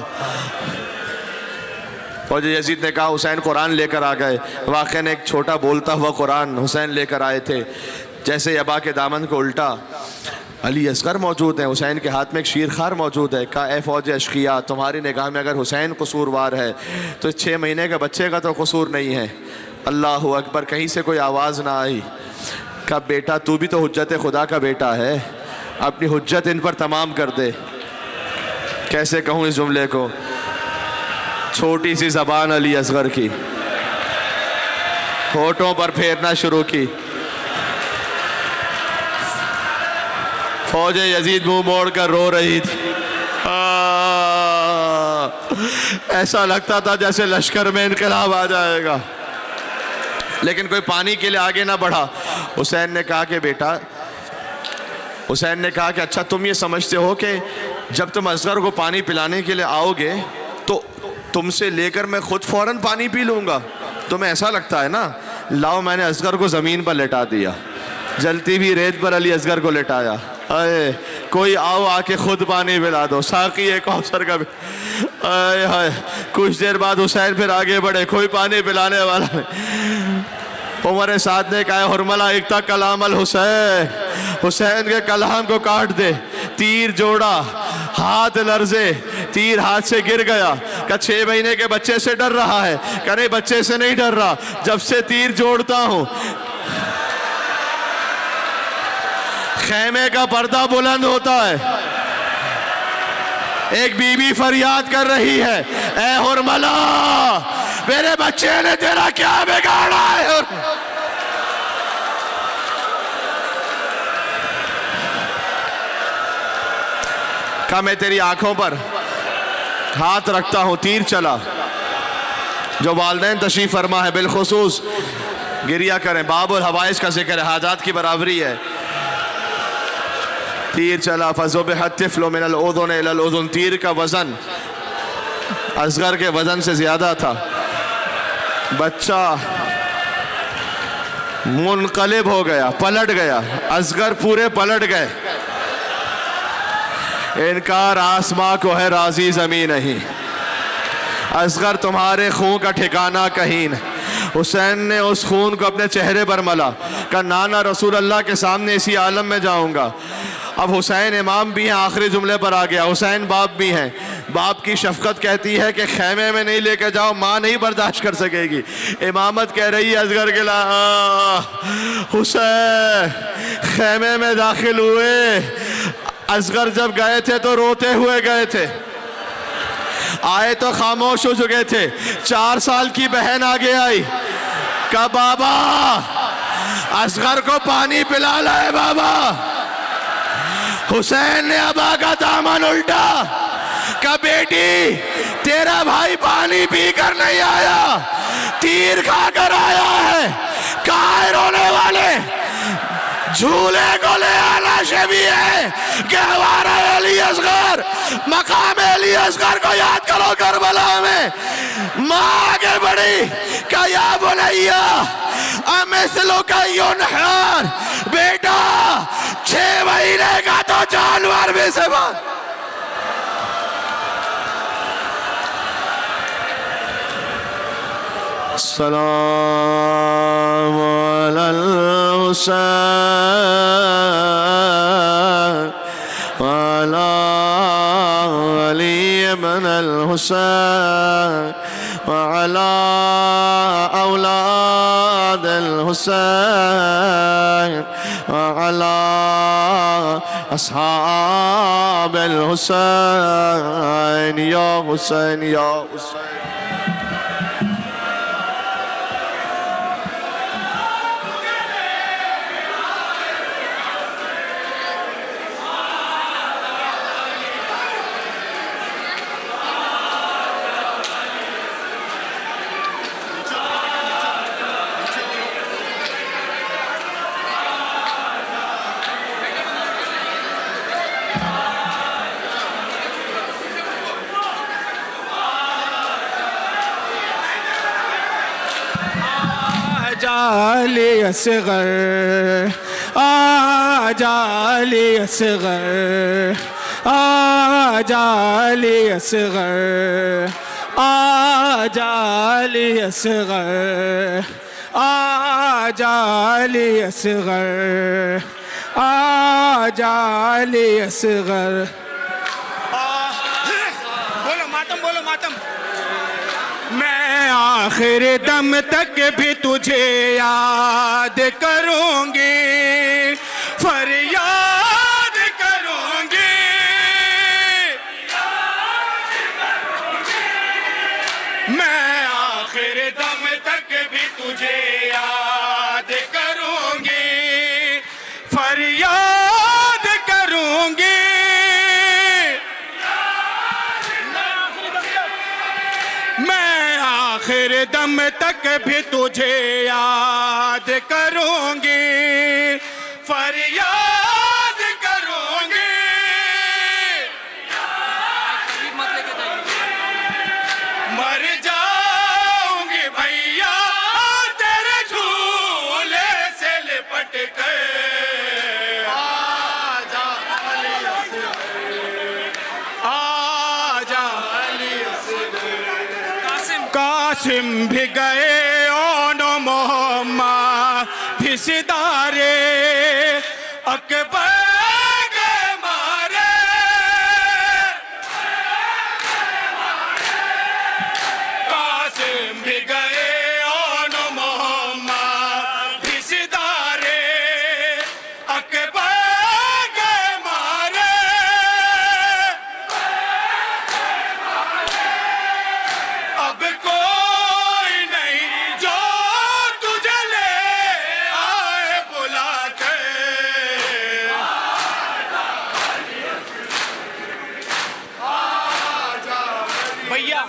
فوج یزید نے کہا حسین قرآن لے کر آ گئے۔ واقعہ نے ایک چھوٹا بولتا ہوا قرآن حسین لے کر آئے تھے۔ جیسے ہی ابا کے دامن کو الٹا، علی اصغر موجود ہیں، حسین کے ہاتھ میں ایک شیرخوار موجود ہے۔ کہا اے فوج اشقیاء، تمہاری نگاہ میں اگر حسین قصوروار ہے تو 6 مہینے کے بچے کا تو قصور نہیں ہے۔ اللہ اکبر، کہیں سے کوئی آواز نہ آئی۔ کہا بیٹا تو بھی تو حجت خدا کا بیٹا ہے، اپنی حجت ان پر تمام کر دے۔ کیسے کہوں اس جملے کو؟ چھوٹی سی زبان علی اصغر کی، ہونٹوں پر پھیرنا شروع کی۔ فوج یزید منہ موڑ کر رو رہی تھی۔ ایسا لگتا تھا جیسے لشکر میں انقلاب آ جائے گا، لیکن کوئی پانی کے لیے آگے نہ بڑھا۔ حسین نے کہا کہ بیٹا، حسین نے کہا کہ اچھا تم یہ سمجھتے ہو کہ جب تم اصغر کو پانی پلانے کے لیے آؤ گے تو تم سے لے کر میں خود فوراً پانی پی لوں گا؟ تمہیں ایسا لگتا ہے نا؟ لاؤ، میں نے اصغر کو زمین پر لٹا دیا، جلتی ہوئی ریت پر علی اصغر کو لٹایا۔ اے کوئی آؤ آ کے خود پانی پلا دو، ساقی کوثر کا بھی۔ کچھ دیر بعد حسین پھر آگے بڑھے، کوئی پانی پلانے والا نہیں۔ عمر سعد نے کہا حرملہ اکتا کلام الحسین، حسین کے کلام کو کاٹ دے۔ تیر جوڑا، ہاتھ لرزے، تیر ہاتھ سے گر گیا۔ کہا 6 مہینے کے بچے سے ڈر رہا ہے؟ کہا نہیں، بچے سے نہیں ڈر رہا، جب سے تیر جوڑتا ہوں خیمے کا پردہ بلند ہوتا ہے۔ ایک بی بی فریاد کر رہی ہے، اے حرملہ میرے بچے نے تیرا کیا بگاڑا ہے؟ کہا میں تیری آنکھوں پر ہاتھ رکھتا ہوں، تیر چلا۔ جو والدین تشریف فرما ہے بالخصوص گریہ کریں، باب الحوائج کا ذکر ہے، حاجات کی برابری ہے۔ تیر چلا، فَذُبِحَ الطِّفْلُ مِنَ الْأُذُنِ إِلَى الْأُذُنِ، تیر کا وزن اصغر کے وزن سے زیادہ تھا۔ بچہ منقلب ہو گیا، پلٹ گیا، اصغر پورے پلٹ گئے۔ انکار آسماں کو ہے، راضی زمین نہیں، اصغر تمہارے خون کا ٹھکانہ کہیں نہیں۔ حسین نے اس خون کو اپنے چہرے پر ملا، کہا نانا رسول اللہ کے سامنے اسی عالم میں جاؤں گا۔ اب حسین امام بھی ہیں، آخری جملے پر آ گیا، حسین باپ بھی ہیں۔ باپ کی شفقت کہتی ہے کہ خیمے میں نہیں لے کے جاؤ، ماں نہیں برداشت کر سکے گی۔ امامت کہہ رہی ہے اصغر کے حسین خیمے میں داخل ہوئے۔ اصغر جب گئے تھے تو روتے ہوئے گئے تھے، آئے تو خاموش ہو چکے تھے۔ 4 سال کی بہن آگے آئی، کہا بابا اصغر کو پانی پلا لائے بابا۔ حسین نے ابا کا دامن الٹا، کہا بیٹی تیرا بھائی پانی پی کر نہیں آیا، تیر کھا کر آیا ہے۔ کہاں رونے والے؟ جھولے کو لے آنا شبی ہے کہ ہمارا علی اصغر، مقام علی اصغر کو یاد کرو کربلا میں۔ ماں آگے بڑھی، کہا یا بنیا امثلک ینحر، بیٹا 6 مہینے کا تو جانور بھی سے بات۔ السلام علی الحسین وعلی علی بن الحسین وعلی اولاد الحسین وعلی اصحاب الحسین یا حسین یا حسین۔ علی اصغر آجا علی اصغر آجا علی اصغر آجا علی اصغر آجا علی اصغر آجا علی اصغر۔ بولو ماتم، بولو ماتم۔ میں آخر دم تک بھی تجھے یاد کروں گی، فریاد کروں گی، میں آخر دم تک بھی تجھے یاد کروں گی، فریاد کروں گی۔ آخر دم تک بھی تجھے یاد کروں گی، فریاد کروں گی۔ مر جاؤں گی بھیا تیرے جھولے سے لپٹ کر، آجا علی اصغر آجا علی اصغر۔ قاسم بھی گئے اون محمد رشتدارے اکبر کے مارے قاسم بھی گئے اون محمد رشتدارے اکبر کے مارے اب کوئی نہیں جو تجھے لے آئے بلا کے بھیا